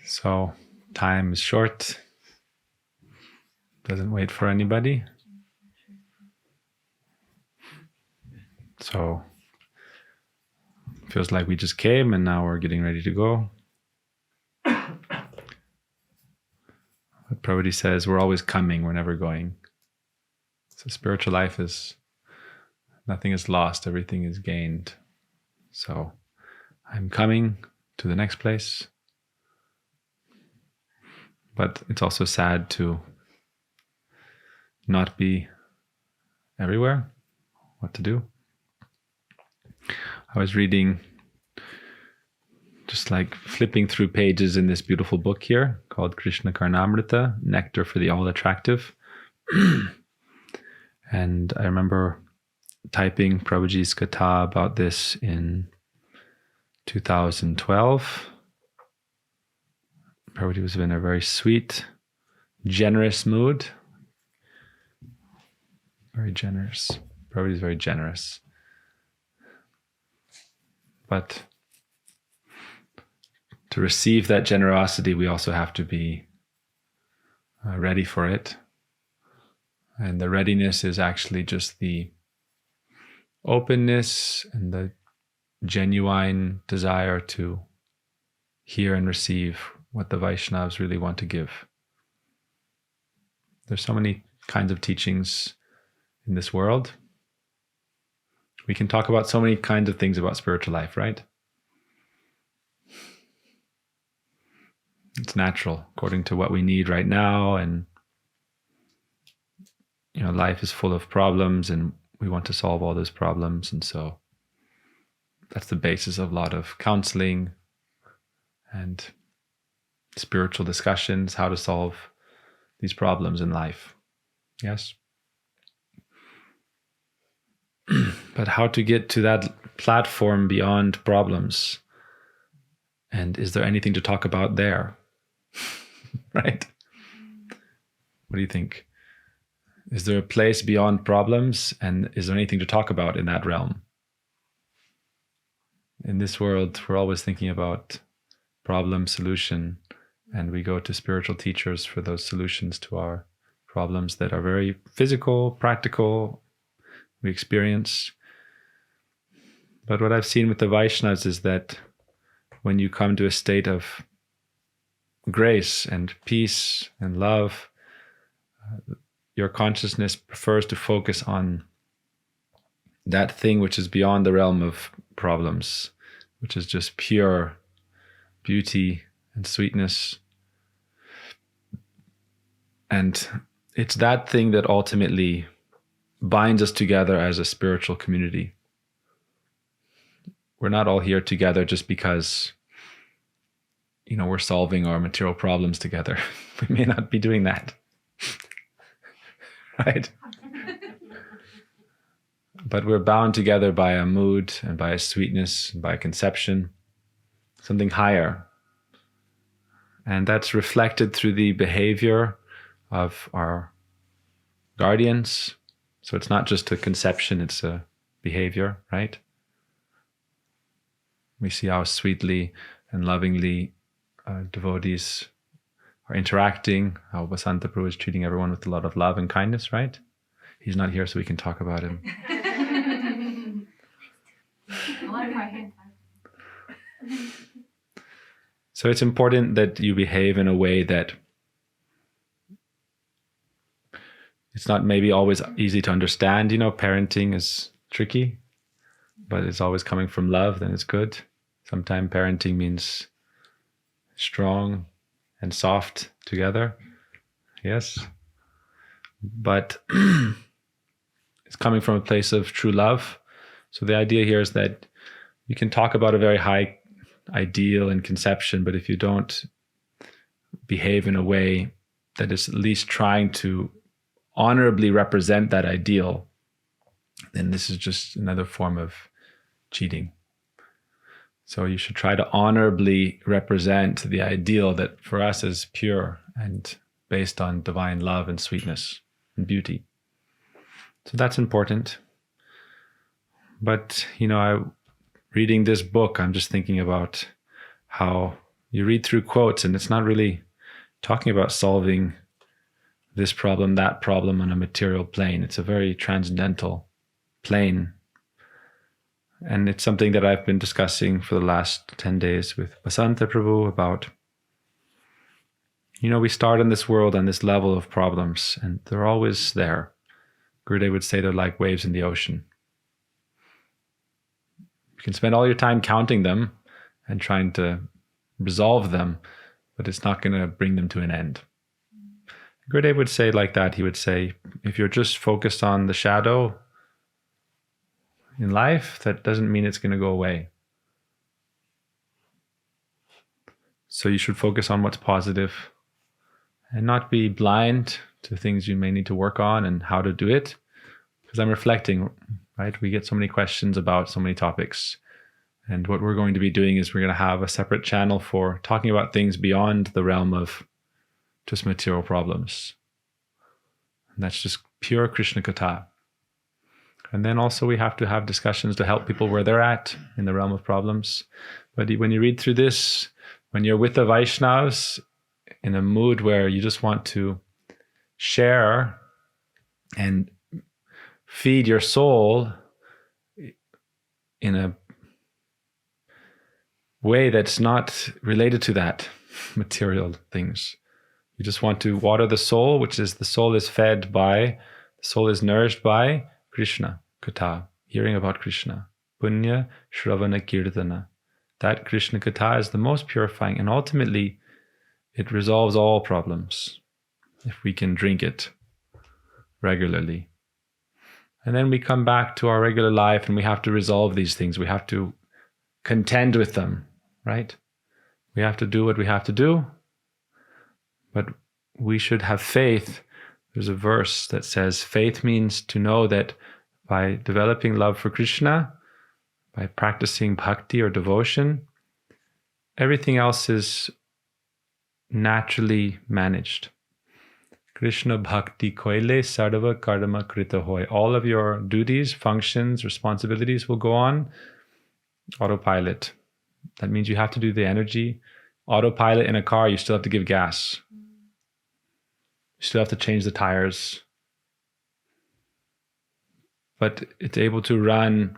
So time is short, doesn't wait for anybody. So feels like we just came and now we're getting ready to go. But Prabhupada says we're always coming, we're never going. So spiritual life is, nothing is lost, everything is gained. So I'm coming to the next place. But it's also sad to not be everywhere. What to do? I was reading, just like flipping through pages in this beautiful book here called Krishna Karnamrita, Nectar for the All Attractive. And I remember typing Prabhuji's Katha about this in 2012. Prabhuji was in a very sweet, generous mood. Very generous. Prabhuji is very generous. But to receive that generosity, we also have to be ready for it. And the readiness is actually just the openness and the genuine desire to hear and receive what the Vaishnavas really want to give. There's so many kinds of teachings in this world. We can talk about so many kinds of things about spiritual life, right? It's natural according to what we need right now, and life is full of problems and we want to solve all those problems, and so that's the basis of a lot of counseling and spiritual discussions, how to solve these problems in life. Yes? But how to get to that platform beyond problems? And is there anything to talk about there? Right? What do you think? Is there a place beyond problems? And is there anything to talk about in that realm? In this world, we're always thinking about problem, solution, and we go to spiritual teachers for those solutions to our problems that are very physical, practical, we experience. But what I've seen with the Vaishnavas is that when you come to a state of grace and peace and love, your consciousness prefers to focus on that thing which is beyond the realm of problems, which is just pure beauty and sweetness. And it's that thing that ultimately binds us together as a spiritual community. We're not all here together just because, we're solving our material problems together. We may not be doing that. Right? But we're bound together by a mood and by a sweetness and by a conception, something higher. And that's reflected through the behavior of our guardians. So it's not just a conception, it's a behavior, right? We see how sweetly and lovingly devotees are interacting, how Vasanta Prabhu is treating everyone with a lot of love and kindness, right? He's not here so we can talk about him. So it's important that you behave in a way that it's not maybe always easy to understand. Parenting is tricky, but it's always coming from love, then it's good. Sometimes parenting means strong and soft together. Yes. But it's coming from a place of true love. So the idea here is that you can talk about a very high ideal and conception, but if you don't behave in a way that is at least trying to honorably represent that ideal, then this is just another form of cheating. So you should try to honorably represent the ideal that for us is pure and based on divine love and sweetness and beauty. So that's important. But, reading this book, I'm just thinking about how You read through quotes and it's not really talking about solving this problem, that problem on a material plane. It's a very transcendental plane. And it's something that I've been discussing for the last 10 days with Basanta Prabhu about, we start in this world on this level of problems and they're always there. Gurudev would say they're like waves in the ocean. You can spend all your time counting them and trying to resolve them, but it's not going to bring them to an end. Gurudev would say like that. He would say, if you're just focused on the shadow in life, that doesn't mean it's going to go away. So you should focus on what's positive and not be blind to things you may need to work on and how to do it. Because I'm reflecting, right? We get so many questions about so many topics. And what we're going to be doing is we're going to have a separate channel for talking about things beyond the realm of just material problems. And that's just pure Krishna Katha. And then also we have to have discussions to help people where they're at in the realm of problems. But when you read through this, when you're with the Vaishnavas in a mood where you just want to share and feed your soul in a way that's not related to that material things. You just want to water the soul, which is the soul is fed by, the soul is nourished by Krishna Katha, hearing about Krishna. Punya Shravana Kirtana. That Krishna Katha is the most purifying, and ultimately it resolves all problems if we can drink it regularly. And then we come back to our regular life and we have to resolve these things. We have to contend with them, right? We have to do what we have to do, but we should have faith. There's a verse that says faith means to know that by developing love for Krishna, by practicing bhakti or devotion, everything else is naturally managed. Krishna bhakti koile sarva karma krita hoy. All of your duties, functions, responsibilities will go on autopilot. That means you have to do the energy. Autopilot in a car, you still have to give gas. You still have to change the tires. But it's able to run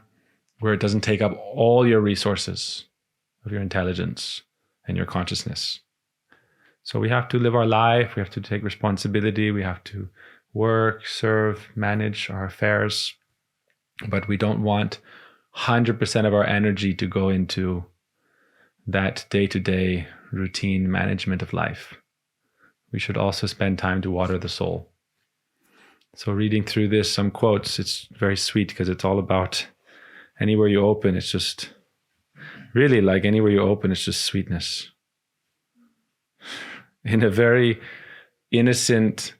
where it doesn't take up all your resources of your intelligence and your consciousness. So we have to live our life, we have to take responsibility, we have to work, serve, manage our affairs, but we don't want 100% of our energy to go into that day-to-day routine management of life. We should also spend time to water the soul. So reading through this, some quotes, it's very sweet because it's all about anywhere you open, it's just really like anywhere you open, it's just sweetness. In a very innocent,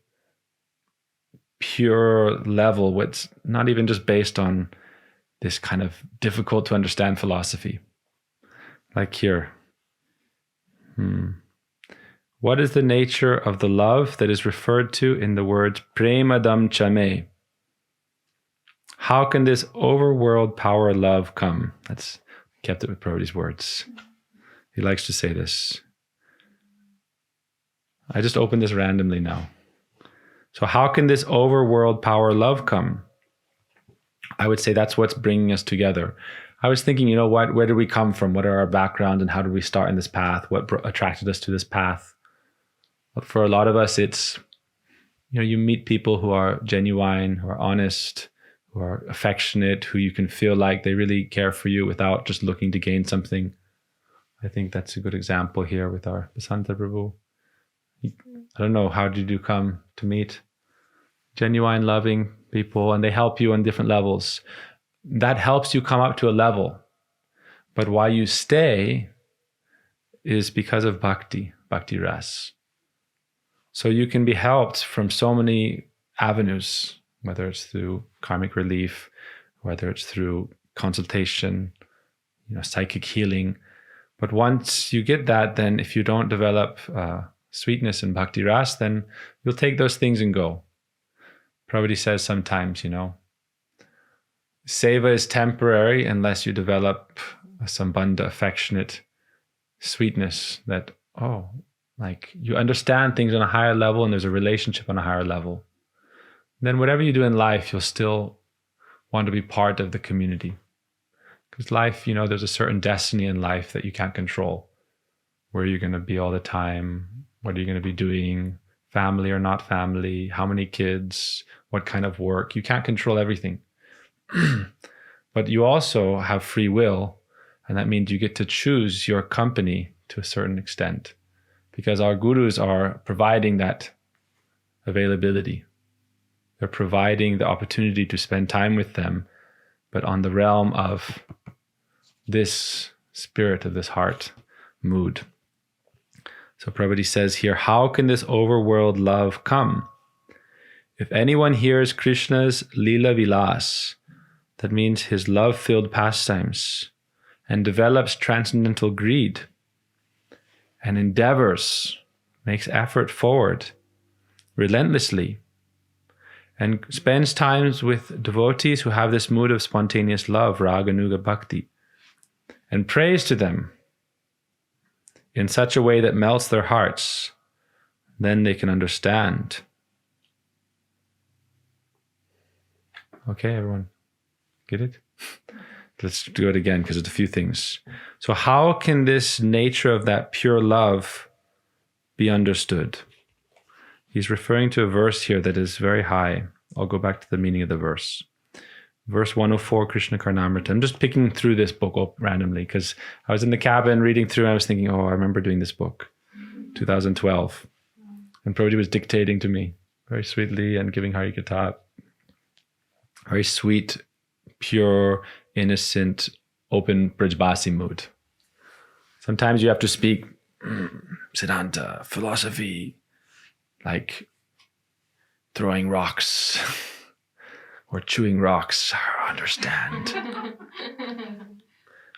pure level, what's not even just based on this kind of difficult to understand philosophy. Like here. What is the nature of the love that is referred to in the words premadam chame? How can this overworld power love come? That's kept it with Prabhupada's words. He likes to say this. I just opened this randomly now. So how can this overworld power love come? I would say that's what's bringing us together. I was thinking, where did we come from? What are our backgrounds and how did we start in this path? What attracted us to this path? But for a lot of us, it's, you meet people who are genuine, who are honest, who are affectionate, who you can feel like they really care for you without just looking to gain something. I think that's a good example here with our Basanta Prabhu. I don't know, how did you come to meet genuine, loving people, and they help you on different levels. That helps you come up to a level. But why you stay is because of bhakti ras. So you can be helped from so many avenues, whether it's through karmic relief, whether it's through consultation, psychic healing. But once you get that, then if you don't develop sweetness and bhakti ras, then you'll take those things and go. Prabhupada says sometimes, seva is temporary unless you develop a sambandha, affectionate, sweetness that, oh, like you understand things on a higher level and there's a relationship on a higher level. Then whatever you do in life, you'll still want to be part of the community. Because life, there's a certain destiny in life that you can't control. Where you're going to be all the time, what are you going to be doing, family or not family, how many kids, what kind of work. You can't control everything. But you also have free will, and that means you get to choose your company to a certain extent, because our gurus are providing that availability. They're providing the opportunity to spend time with them, but on the realm of this spirit, of this heart mood. So Prabhupada says here, how can this overworld love come? If anyone hears Krishna's Leela Vilas, that means his love-filled pastimes, and develops transcendental greed, and endeavors, makes effort forward relentlessly, and spends times with devotees who have this mood of spontaneous love, raganuga bhakti, and prays to them in such a way that melts their hearts, then they can understand. Okay, everyone, get it? Let's do it again, because it's a few things. So how can this nature of that pure love be understood? He's referring to a verse here that is very high. I'll go back to the meaning of the verse. Verse 104, Krishna Karnamrita. I'm just picking through this book up randomly because I was in the cabin reading through and I was thinking, oh, I remember doing this book, 2012. And Prabhupada was dictating to me very sweetly and giving Hari Katha. Very sweet, pure, innocent, open Brajbasi mood. Sometimes you have to speak Siddhanta, philosophy, like throwing rocks or chewing rocks, understand.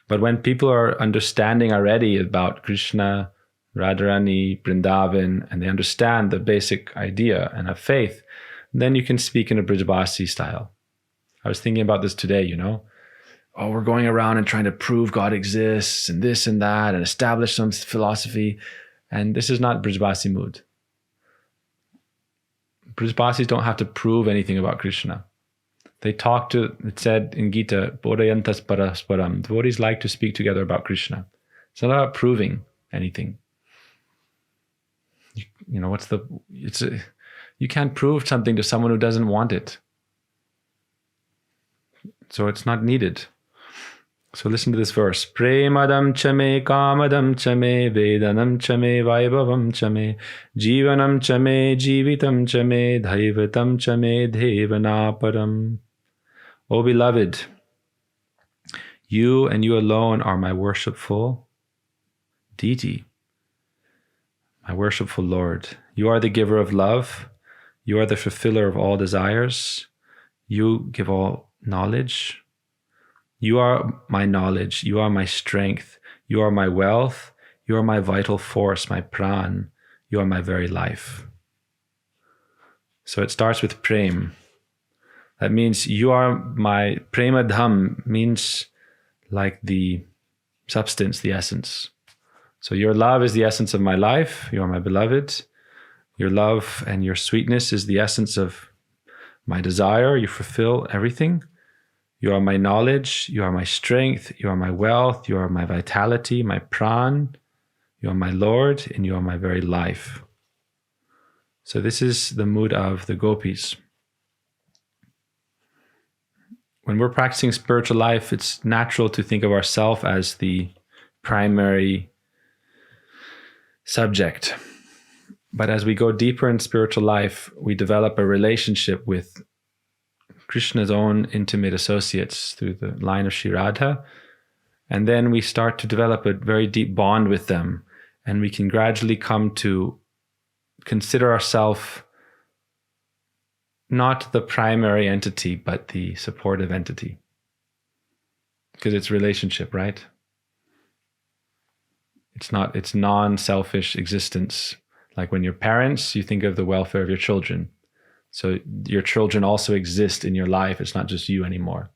But when people are understanding already about Krishna, Radharani, Vrindavan, and they understand the basic idea and have faith, then you can speak in a Brajbasi style. I was thinking about this today, Oh, we're going around and trying to prove God exists and this and that and establish some philosophy. And this is not Brajbasi mood. Brajbasis don't have to prove anything about Krishna. They talk to, it said in Gita, Bodhayantas parasparam. Devotees like to speak together about Krishna. It's not about proving anything. You can't prove something to someone who doesn't want it. So it's not needed. So listen to this verse. Premadam chame kamadam chame vedanam chame vaibhavam chame jivanam chame jivitam chame dhaivatam chame devanaparam. O beloved, you and you alone are my worshipful deity, my worshipful Lord. You are the giver of love. You are the fulfiller of all desires. You give all knowledge. You are my knowledge. You are my strength. You are my wealth. You are my vital force, my pran. You are my very life. So it starts with prem. That means you are my premadham, means like the substance, the essence. So your love is the essence of my life. You are my beloved. Your love and your sweetness is the essence of my desire. You fulfill everything. You are my knowledge. You are my strength. You are my wealth. You are my vitality, my pran. You are my Lord, and you are my very life. So this is the mood of the gopis. When we're practicing spiritual life, it's natural to think of ourselves as the primary subject. But as we go deeper in spiritual life, we develop a relationship with Krishna's own intimate associates through the line of Shri Radha. And then we start to develop a very deep bond with them. And we can gradually come to consider ourselves not the primary entity, but the supportive entity. Because it's relationship, right? It's non-selfish existence. Like when you're parents, you think of the welfare of your children. So your children also exist in your life. It's not just you anymore.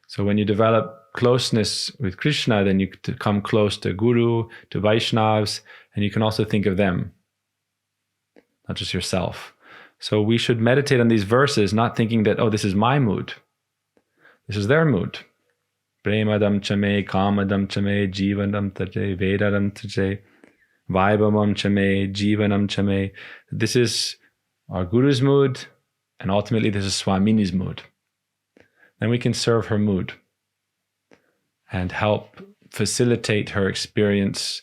So when you develop closeness with Krishna, then you could come close to Guru, to Vaishnavas, and you can also think of them, not just yourself. So we should meditate on these verses, not thinking that, oh, this is my mood. This is their mood. Premadam chame, kamadam chame, jivanam taje, vedadam taje, vaibhamam chame, jivanam chame. This is our Guru's mood, and ultimately this is Swamini's mood. Then we can serve her mood and help facilitate her experience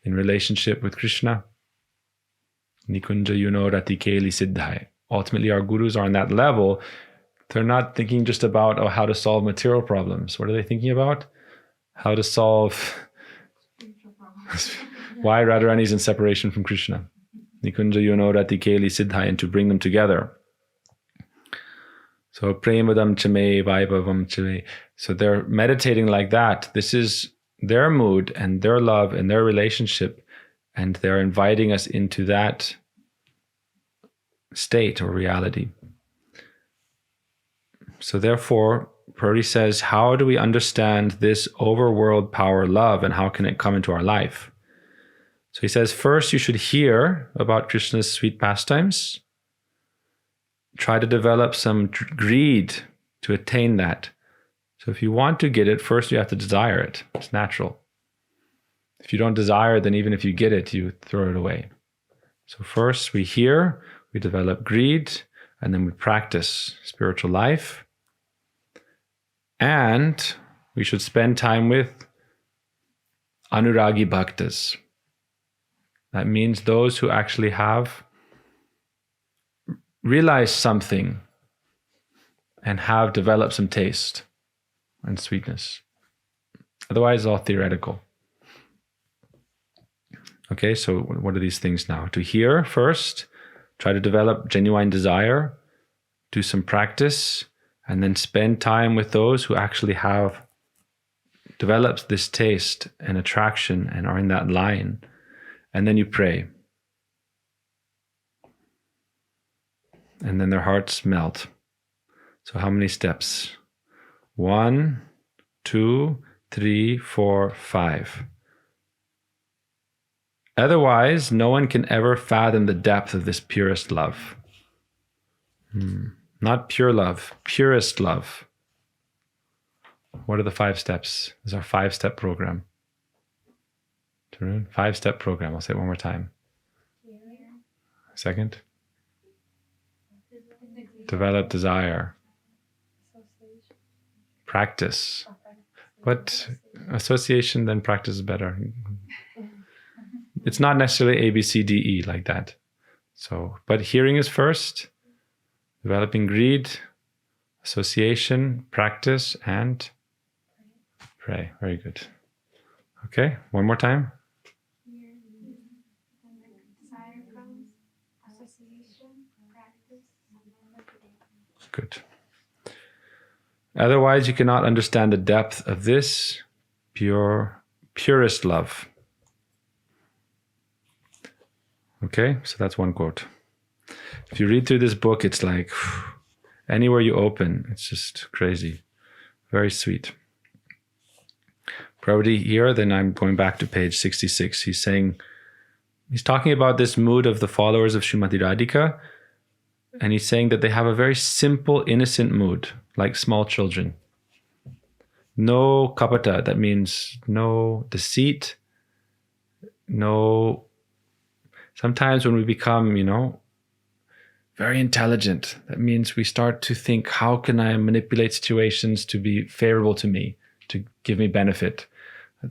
in relationship with Krishna. Nikunja yuno ratikeli siddhai. Ultimately, our gurus are on that level. They're not thinking just about how to solve material problems. What are they thinking about? How to solve why Radharani is in separation from Krishna. Nikunja yuno ratikeli siddhai, and to bring them together. So premadam chame, vaibhavam chame. So they're meditating like that. This is their mood and their love and their relationship, and they're inviting us into that state or reality. So therefore, Puri says, how do we understand this overworld power love, and how can it come into our life? So he says, first you should hear about Krishna's sweet pastimes. Try to develop some greed to attain that. So if you want to get it, first you have to desire it. It's natural. If you don't desire, then even if you get it, you throw it away. So first we hear, we develop greed, and then we practice spiritual life. And we should spend time with anuragi bhaktas. That means those who actually have realized something and have developed some taste and sweetness. Otherwise, it's all theoretical. Okay, so what are these things now? To hear first, try to develop genuine desire, do some practice, and then spend time with those who actually have developed this taste and attraction and are in that line. And then you pray. And then their hearts melt. So how many steps? 1, 2, 3, 4, 5. Otherwise, no one can ever fathom the depth of this purest love. Not pure love, purest love. What are the 5 steps? This is our 5-step program. 5-step program. I'll say it one more time. Second. Develop desire. Practice. But association, then practice is better. It's not necessarily A, B, C, D, E like that. So, but hearing is first, developing greed, association, practice, and pray. Very good. Okay, one more time. Good. Otherwise, you cannot understand the depth of this purest love. Okay, so that's one quote. If you read through this book, it's like anywhere you open, it's just crazy. Very sweet. Prabhupada here, then I'm going back to page 66. He's talking about this mood of the followers of Srimati Radhika, and he's saying that they have a very simple, innocent mood, like small children. No kapata, that means no deceit, no. Sometimes when we become, very intelligent, that means we start to think, how can I manipulate situations to be favorable to me, to give me benefit?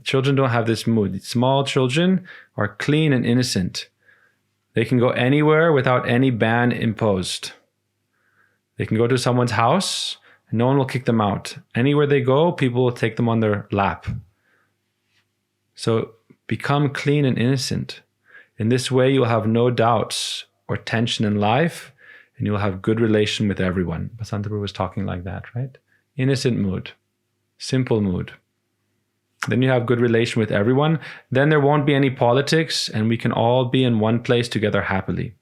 Children don't have this mood. Small children are clean and innocent. They can go anywhere without any ban imposed. They can go to someone's house and no one will kick them out. Anywhere they go, people will take them on their lap. So become clean and innocent. In this way, you'll have no doubts or tension in life, and you'll have good relation with everyone. Basantapur was talking like that, right? Innocent mood, simple mood. Then you have good relation with everyone. Then there won't be any politics, and we can all be in one place together happily.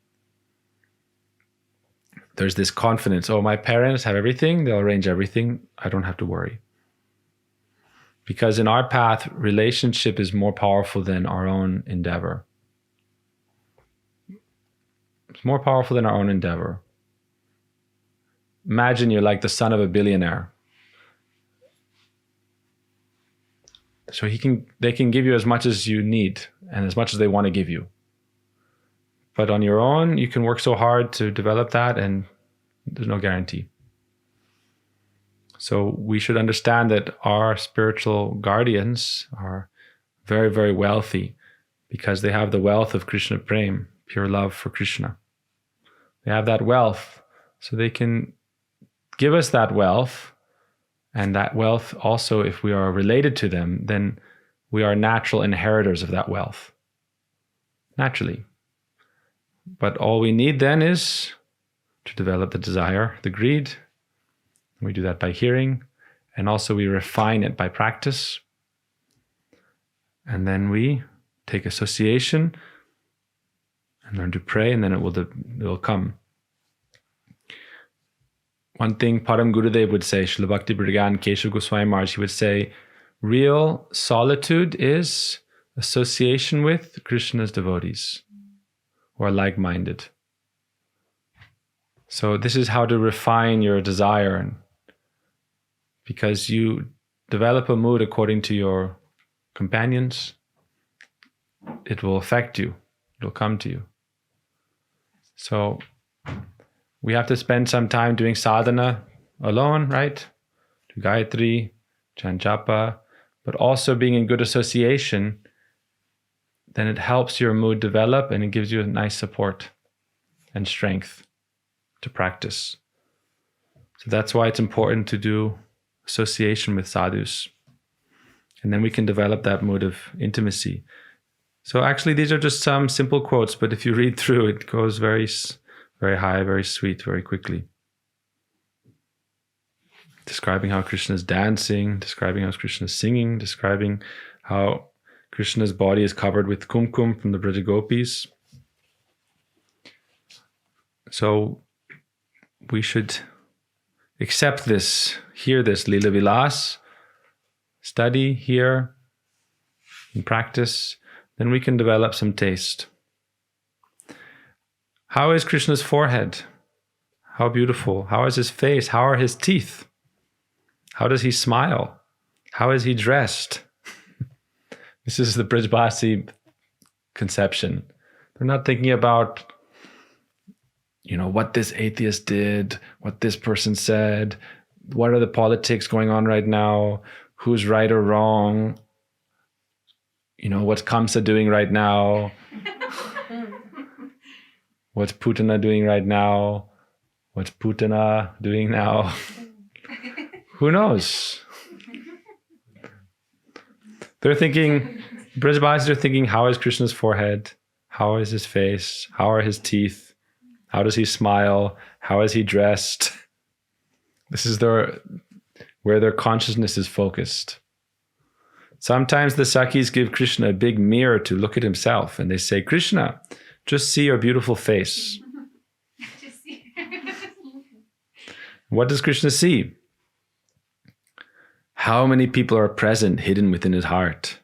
There's this confidence. Oh, my parents have everything. They'll arrange everything. I don't have to worry. Because in our path, relationship is more powerful than our own endeavor. It's more powerful than our own endeavor. Imagine you're like the son of a billionaire. So they can give you as much as you need and as much as they want to give you. But on your own, you can work so hard to develop that, and there's no guarantee. So we should understand that our spiritual guardians are very, very wealthy because they have the wealth of Krishna Prem, pure love for Krishna. They have that wealth, so they can give us that wealth. And that wealth also, if we are related to them, then we are natural inheritors of that wealth. Naturally. But all we need then is to develop the desire, the greed. We do that by hearing. And also we refine it by practice. And then we take association and learn to pray, and then it will come. One thing Param Gurudev would say, Srila Bhakti Brighan Keshav Goswami Maharaj, he would say, real solitude is association with Krishna's devotees who are like-minded. So this is how to refine your desire, because you develop a mood according to your companions, it will affect you, it will come to you. So we have to spend some time doing sadhana alone, right? Do Gayatri, chant japa, but also being in good association, then it helps your mood develop and it gives you a nice support and strength to practice. So that's why it's important to do association with sadhus. And then we can develop that mood of intimacy. So actually these are just some simple quotes, but if you read through, it goes very high, very sweet, very quickly. Describing how Krishna is dancing, describing how Krishna is singing, describing how Krishna's body is covered with kumkum from the Braja Gopis. So we should accept this, hear this Lila Vilas, study, hear, and practice. Then we can develop some taste. How is Krishna's forehead? How beautiful. How is his face? How are his teeth? How does he smile? How is he dressed? This is the Brijbasi conception. They're not thinking about, what this atheist did, what this person said, what are the politics going on right now, who's right or wrong, what's Kamsa doing right now, what's Putana doing right now, what's Putana doing now. Who knows? They're thinking, Brijbasis are thinking, how is Krishna's forehead? How is his face? How are his teeth? How does he smile? How is he dressed? This is where their consciousness is focused. Sometimes the Sakhis give Krishna a big mirror to look at himself, and they say, Krishna, just see your beautiful face. What does Krishna see? How many people are present, hidden within his heart?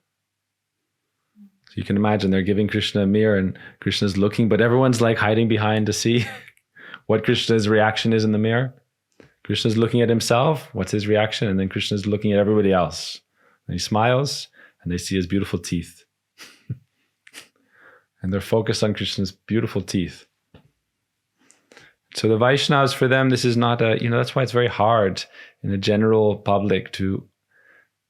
So you can imagine they're giving Krishna a mirror and Krishna's looking, but everyone's like hiding behind to see what Krishna's reaction is in the mirror. Krishna's looking at himself, what's his reaction? And then Krishna's looking at everybody else. And he smiles and they see his beautiful teeth. And they're focused on Krishna's beautiful teeth. So the Vaishnavas, for them, this is not that's why it's very hard in the general public to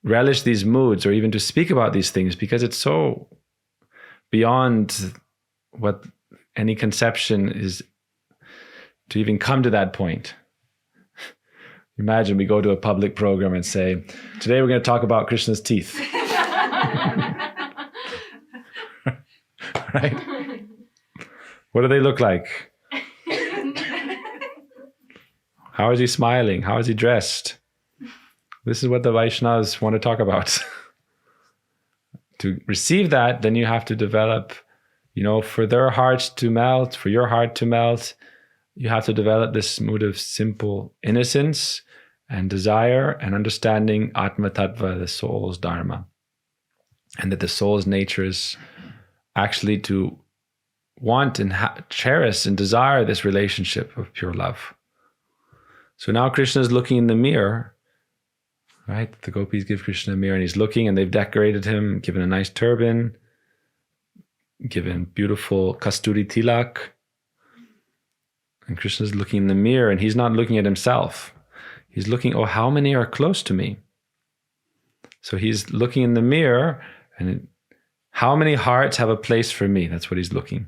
relish these moods or even to speak about these things, because it's so beyond what any conception is to even come to that point. Imagine we go to a public program and say, today we're going to talk about Krishna's teeth. Right? What do they look like? How is he smiling? How is he dressed? This is what the Vaishnavas want to talk about. To receive that, then you have to develop, for their hearts to melt, for your heart to melt, you have to develop this mood of simple innocence and desire and understanding Atma Tattva, the soul's dharma. And that the soul's nature is actually to want and cherish and desire this relationship of pure love. So now Krishna is looking in the mirror, right? The gopis give Krishna a mirror and he's looking, and they've decorated him, given a nice turban, given beautiful kasturi tilak. And Krishna's looking in the mirror and he's not looking at himself. He's looking, oh, how many are close to me? So he's looking in the mirror and how many hearts have a place for me? That's what he's looking.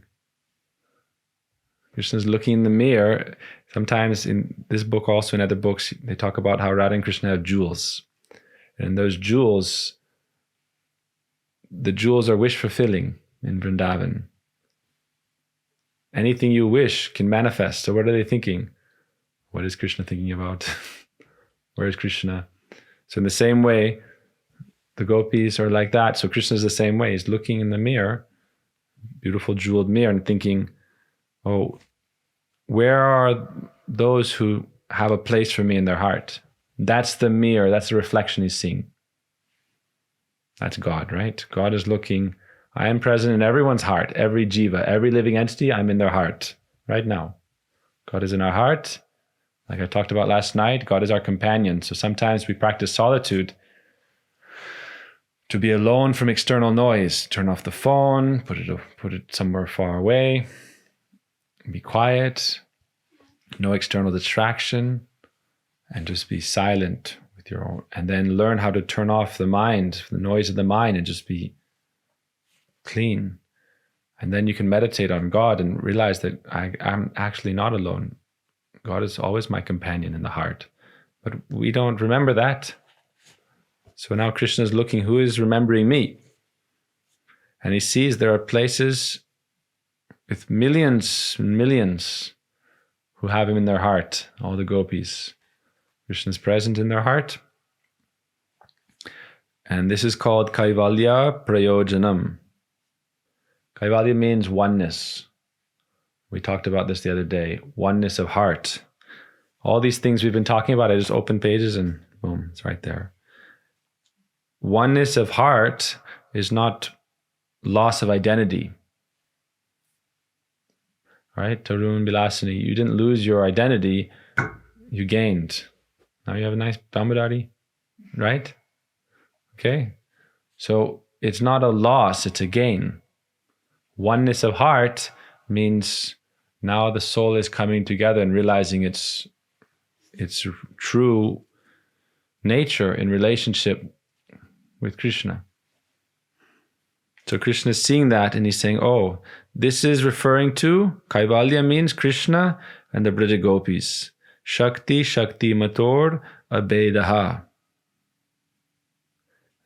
Krishna's looking in the mirror. Sometimes in this book, also in other books, they talk about how Radha and Krishna have jewels. And those jewels, the jewels are wish fulfilling in Vrindavan. Anything you wish can manifest. So what are they thinking? What is Krishna thinking about? Where is Krishna? So in the same way, the gopis are like that. So Krishna's the same way. He's looking in the mirror, beautiful jeweled mirror, and thinking, oh, where are those who have a place for me in their heart? That's the mirror. That's the reflection he's seeing. That's God, right? God is looking. I am present in everyone's heart, every jiva, every living entity. I'm in their heart right now. God is in our heart. Like I talked about last night, God is our companion. So sometimes we practice solitude to be alone from external noise. Turn off the phone, put it somewhere far away, be quiet, no external distraction, and just be silent with your own. And then learn how to turn off the mind, the noise of the mind, and just be clean. And then you can meditate on God and realize that I'm actually not alone. God is always my companion in the heart. But we don't remember that. So now Krishna is looking, who is remembering me? And he sees there are places with millions and millions who have him in their heart, all the gopis. Krishna is present in their heart. And this is called Kaivalya Prayojanam. Kaivalya means oneness. We talked about this the other day. Oneness of heart. All these things we've been talking about, I just open pages and boom, it's right there. Oneness of heart is not loss of identity. Right? Tarun Bilasini, you didn't lose your identity, you gained. Now you have a nice Damodari, right? Okay. So it's not a loss, it's a gain. Oneness of heart means now the soul is coming together and realizing its true nature in relationship with Krishna. So Krishna is seeing that and he's saying, oh, this is referring to, Kaivalya means Krishna and the Braja Gopis. Shakti, Shakti Mator, Abhedaha.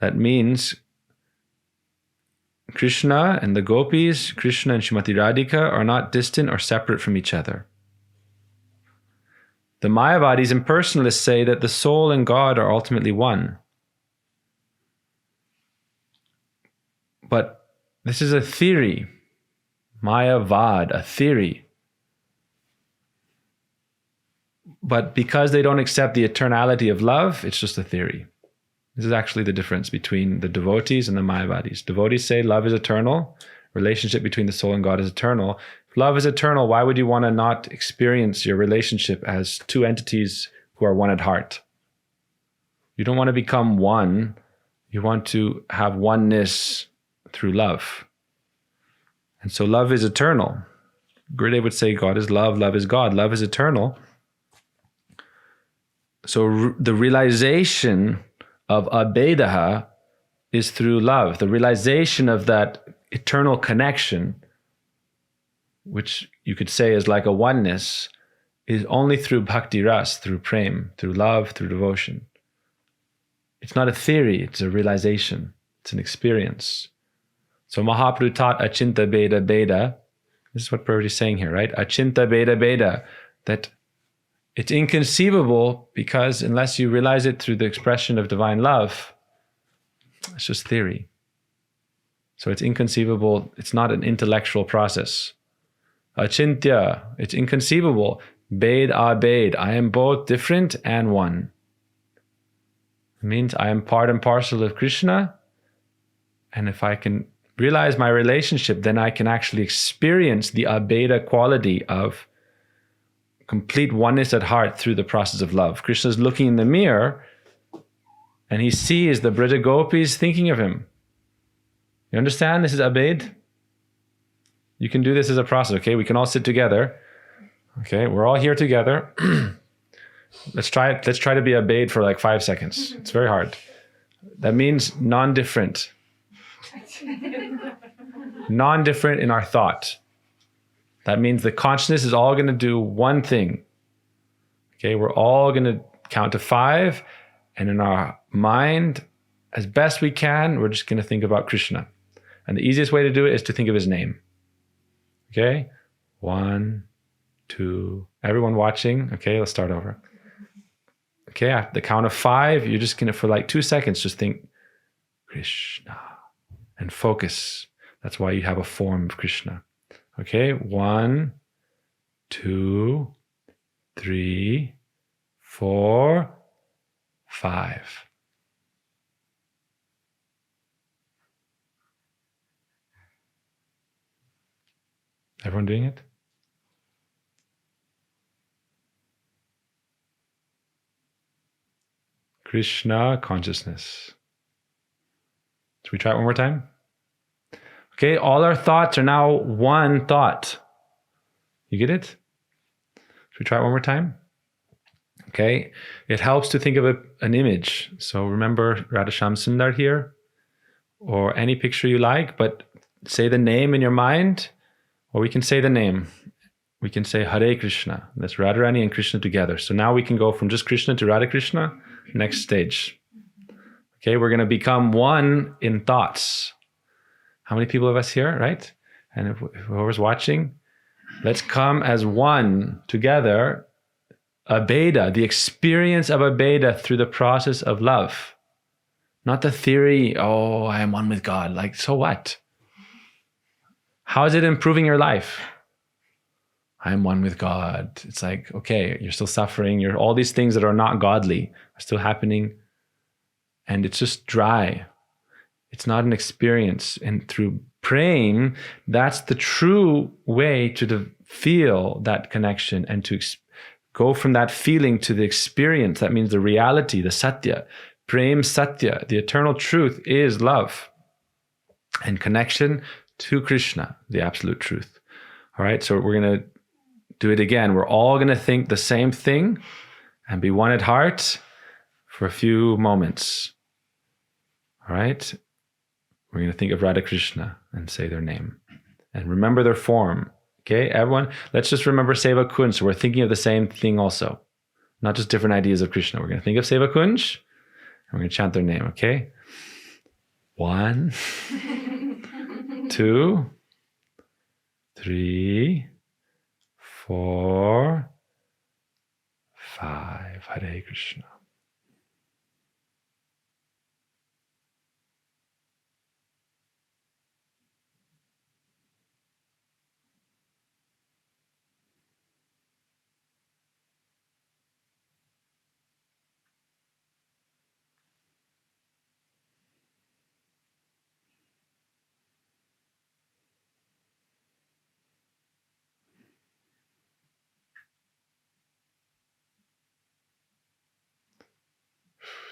That means Krishna and the gopis, Krishna and Srimati Radhika are not distant or separate from each other. The Mayavadis and personalists say that the soul and God are ultimately one. But this is a theory. Mayavad, a theory. But because they don't accept the eternality of love, it's just a theory. This is actually the difference between the devotees and the Mayavadis. Devotees say love is eternal. Relationship between the soul and God is eternal. If love is eternal, why would you want to not experience your relationship as two entities who are one at heart? You don't want to become one. You want to have oneness through love. And so love is eternal. Gurudev would say God is love, love is God. Love is eternal. So the realization of Abhedaha is through love. The realization of that eternal connection, which you could say is like a oneness, is only through bhakti ras, through prem, through love, through devotion. It's not a theory, it's a realization. It's an experience. So Mahaprabhu taught Achinta Beda Beda. This is what Prabhupada is saying here, right? Achinta Beda Beda. That it's inconceivable because unless you realize it through the expression of divine love, it's just theory. So it's inconceivable. It's not an intellectual process. Achintya, it's inconceivable. Bed abed, I am both different and one. It means I am part and parcel of Krishna. And if I can realize my relationship, then I can actually experience the abheda quality of complete oneness at heart through the process of love. Krishna is looking in the mirror and he sees the Brija Gopis thinking of him. You understand? This is abhed. You can do this as a process, okay? We can all sit together. Okay, we're all here together. Let's try it. Let's try to be abhed for like 5 seconds. It's very hard. That means non-different. Non-different in our thought. That means the consciousness is all going to do one thing. Okay, we're all going to count to 5, and in our mind, as best we can, we're just going to think about Krishna. And the easiest way to do it is to think of his name. Okay, 1, 2. Everyone watching. Okay, let's start over. Okay, at the count of 5, you're just going to, for like 2 seconds, just think Krishna and focus. That's why you have a form of Krishna. Okay, 1, 2, 3, 4, 5. Everyone doing it? Krishna consciousness. Should we try it one more time? Okay, all our thoughts are now one thought. You get it? Should we try it one more time? Okay, it helps to think of an image. So remember Radhasham Sundar here, or any picture you like, but say the name in your mind, or we can say the name. We can say Hare Krishna. That's Radharani and Krishna together. So now we can go from just Krishna to Radha Krishna. Next stage. Okay, we're going to become one in thoughts. How many people of us here, right? And if whoever's watching, let's come as one together. Abheda, the experience of abheda through the process of love. Not the theory, oh, I am one with God. Like, so what? How is it improving your life? I am one with God. It's like, okay, you're still suffering. All these things that are not godly are still happening. And it's just dry. It's not an experience. And through praying, that's the true way to feel that connection and to go from that feeling to the experience. That means the reality, the satya. Prem satya, the eternal truth is love and connection to Krishna, the absolute truth. All right, so we're going to do it again. We're all going to think the same thing and be one at heart for a few moments. All right, we're going to think of Radha Krishna and say their name and remember their form. Okay, everyone, let's just remember Seva Kunj. So we're thinking of the same thing also, not just different ideas of Krishna. We're going to think of Seva Kunj and we're going to chant their name, okay? 1, 2, 3, 4, 5. Hare Krishna.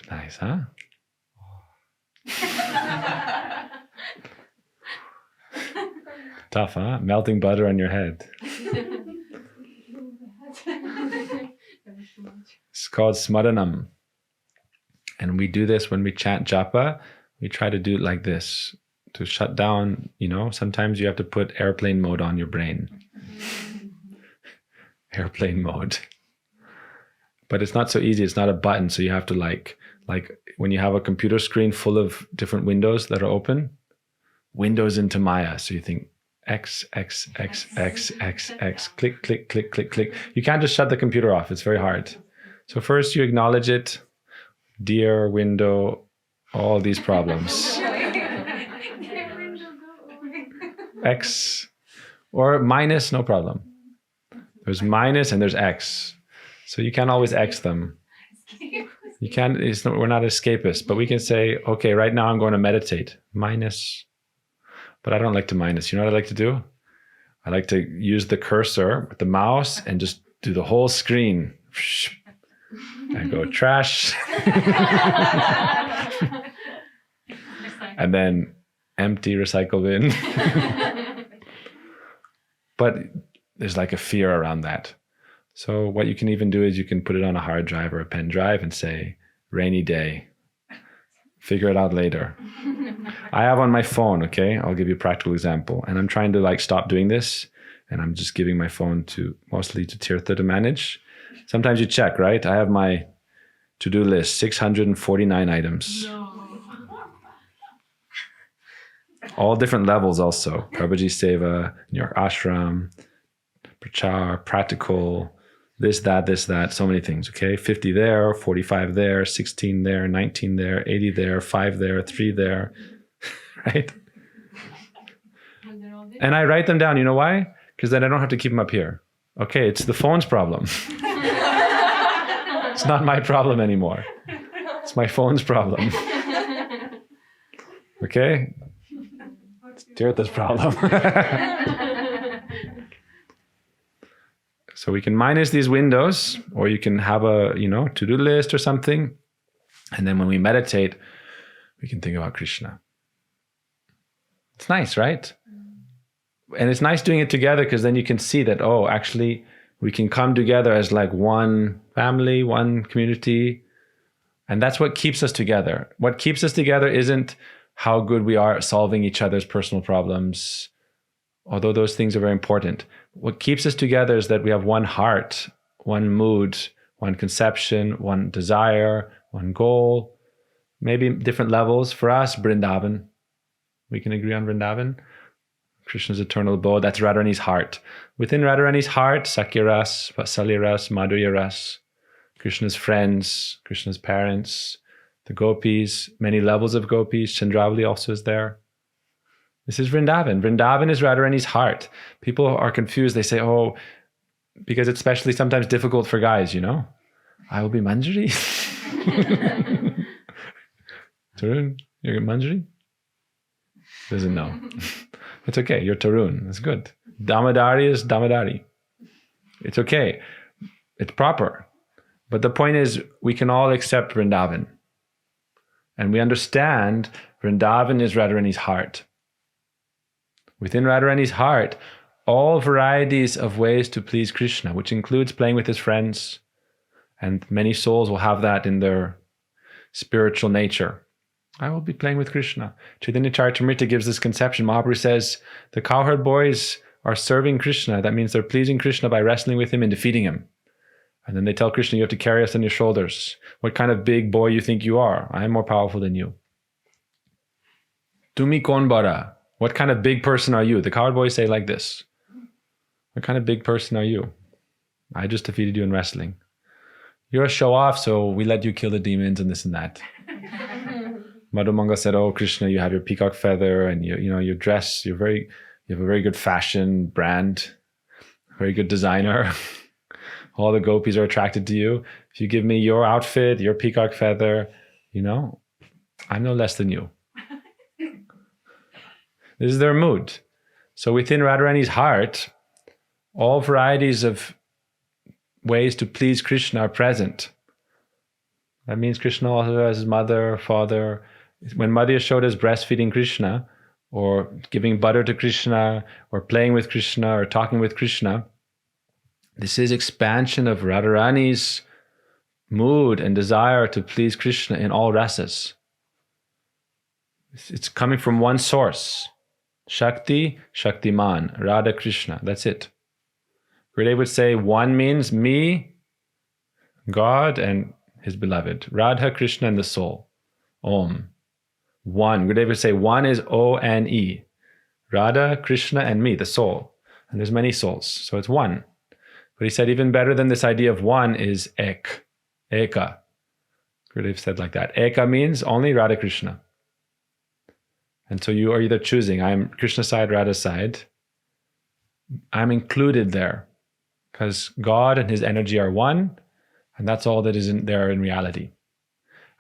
Nice, huh? Tough, huh? Melting butter on your head. It's called smaranam. And we do this when we chant japa. We try to do it like this to shut down, sometimes you have to put airplane mode on your brain. Airplane mode. But it's not so easy. It's not a button. So you have to like when you have a computer screen full of different windows that are open, windows into Maya. So you think X, X, X, X, X, X, click, click, click, click, click. You can't just shut the computer off. It's very hard. So first you acknowledge it. Dear window, all these problems. X or minus, no problem. There's minus and there's X. So you can't always X them. You can't, we're not escapists, but we can say, okay, right now I'm going to meditate. Minus. But I don't like to minus. You know what I like to do? I like to use the cursor with the mouse and just do the whole screen. And go trash. And then empty, recycle bin. But there's like a fear around that. So what you can even do is you can put it on a hard drive or a pen drive and say, rainy day. Figure it out later. I have on my phone, okay? I'll give you a practical example. And I'm trying to like stop doing this. And I'm just giving my phone mostly to Tirtha to manage. Sometimes you check, right? I have my to-do list, 649 items. No. All different levels also. Prabhuji Seva, New York Ashram, Prachar, practical, this, that, so many things, okay? 50 there, 45 there, 16 there, 19 there, 80 there, 5 there, 3 there, right? And I write them down. You know why? Because then I don't have to keep them up here. Okay, it's the phone's problem. It's not my problem anymore. It's my phone's problem. Okay? It's Tirtha's problem. So we can minus these windows, or you can have a, to-do list or something. And then when we meditate, we can think about Krishna. It's nice, right? And it's nice doing it together because then you can see that, oh, actually, we can come together as like one family, one community. And that's what keeps us together. What keeps us together isn't how good we are at solving each other's personal problems, although those things are very important. What keeps us together is that we have one heart, one mood, one conception, one desire, one goal, maybe different levels. For us, Vrindavan. We can agree on Vrindavan. Krishna's eternal abode, that's Radharani's heart. Within Radharani's heart, Sakya Ras, Vatsalya Ras, Madhurya Ras, Krishna's friends, Krishna's parents, the gopis, many levels of gopis. Chandravali also is there. This is Vrindavan. Vrindavan is Radharani's heart. People are confused. They say, oh, because it's especially sometimes difficult for guys, I will be Manjari. Tarun, you're Manjari? Doesn't know. It's okay. You're Tarun. It's good. Damadari is Damadari. It's okay. It's proper. But the point is, we can all accept Vrindavan. And we understand Vrindavan is Radharani's heart. Within Radharani's heart, all varieties of ways to please Krishna, which includes playing with his friends. And many souls will have that in their spiritual nature. I will be playing with Krishna. Chaitanya Charitamrita gives this conception. Mahaprabhu says, the cowherd boys are serving Krishna. That means they're pleasing Krishna by wrestling with him and defeating him. And then they tell Krishna, you have to carry us on your shoulders. What kind of big boy you think you are? I am more powerful than you. Tumi kon bara? What kind of big person are you? The cowherd boys say like this. What kind of big person are you? I just defeated you in wrestling. You're a show-off, so we let you kill the demons and this and that. Madhumanga said, oh, Krishna, you have your peacock feather and your dress, you have a very good fashion brand, very good designer. All the gopis are attracted to you. If you give me your outfit, your peacock feather, I'm no less than you. This is their mood. So within Radharani's heart, all varieties of ways to please Krishna are present. That means Krishna also has his mother, father. When Mother Yashoda is breastfeeding Krishna, or giving butter to Krishna, or playing with Krishna, or talking with Krishna, this is expansion of Radharani's mood and desire to please Krishna in all rasas. It's coming from one source. Shakti, Shaktiman, Radha Krishna. That's it. Gurudev would say one means me, God, and his beloved. Radha, Krishna, and the soul. Om. One. Gurudev would say one is O-N-E. Radha, Krishna, and me, the soul. And there's many souls, so it's one. But he said even better than this idea of one is ek. Eka. Gurudev said like that. Eka means only Radha Krishna. And so you are either choosing, I'm Krishna side, Radha side. I'm included there. Because God and his energy are one, and that's all that is there in reality.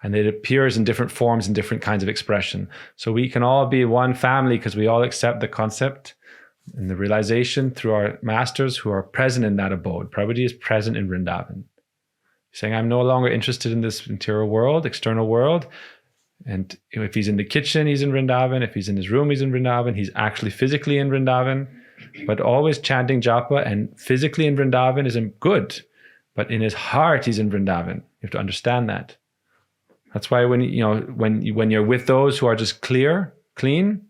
And it appears in different forms and different kinds of expression. So we can all be one family because we all accept the concept and the realization through our masters who are present in that abode. Prabhuji is present in Vrindavan, saying, I'm no longer interested in this interior world, external world. And if he's in the kitchen, he's in Vrindavan. If he's in his room, he's in Vrindavan. He's actually physically in Vrindavan, but always chanting japa. And physically in Vrindavan isn't good, but in his heart, he's in Vrindavan. You have to understand that. That's why when you're with those who are just clean,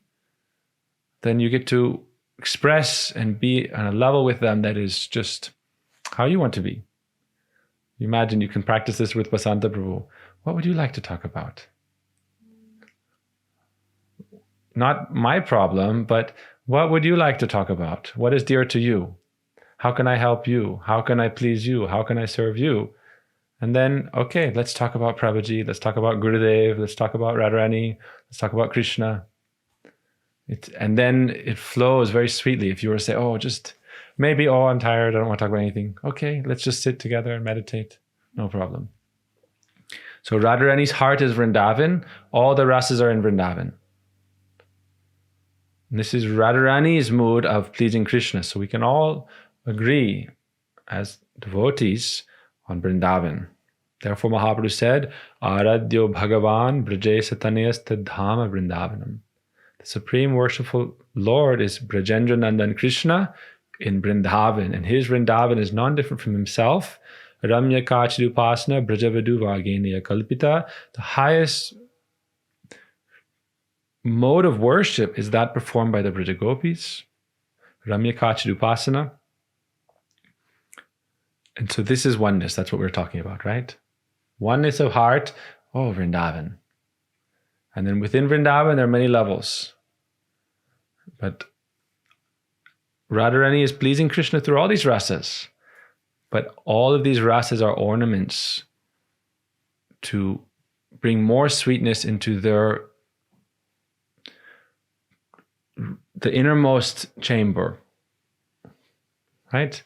then you get to express and be on a level with them that is just how you want to be. You imagine you can practice this with Vasanta Prabhu. What would you like to talk about? Not my problem, but what would you like to talk about? What is dear to you? How can I help you? How can I please you? How can I serve you? And then, okay, let's talk about Prabhuji. Let's talk about Gurudev. Let's talk about Radharani. Let's talk about Krishna. And then it flows very sweetly. If you were to say, I'm tired. I don't want to talk about anything. Okay, let's just sit together and meditate. No problem. So Radharani's heart is Vrindavan. All the rasas are in Vrindavan. And this is Radharani's mood of pleasing Krishna. So we can all agree as devotees on Vrindavan. Therefore Mahaprabhu said, Aradhyo Bhagavan Braje Satanayas Tadhama Vrindavanam. The supreme worshipful Lord is Brajendra Nandan Krishna in Vrindavan. And his Vrindavan is non-different from himself. Ramya Kachidupasana Brajavadu Vageniya Kalpita. The highest mode of worship is that performed by the Brajagopis. Ramya Kachidupasana. And so this is oneness. That's what we're talking about, right? Oneness of heart. Oh, Vrindavan. And then within Vrindavan, there are many levels. But Radharani is pleasing Krishna through all these rasas. But all of these rasas are ornaments to bring more sweetness into the innermost chamber. Right?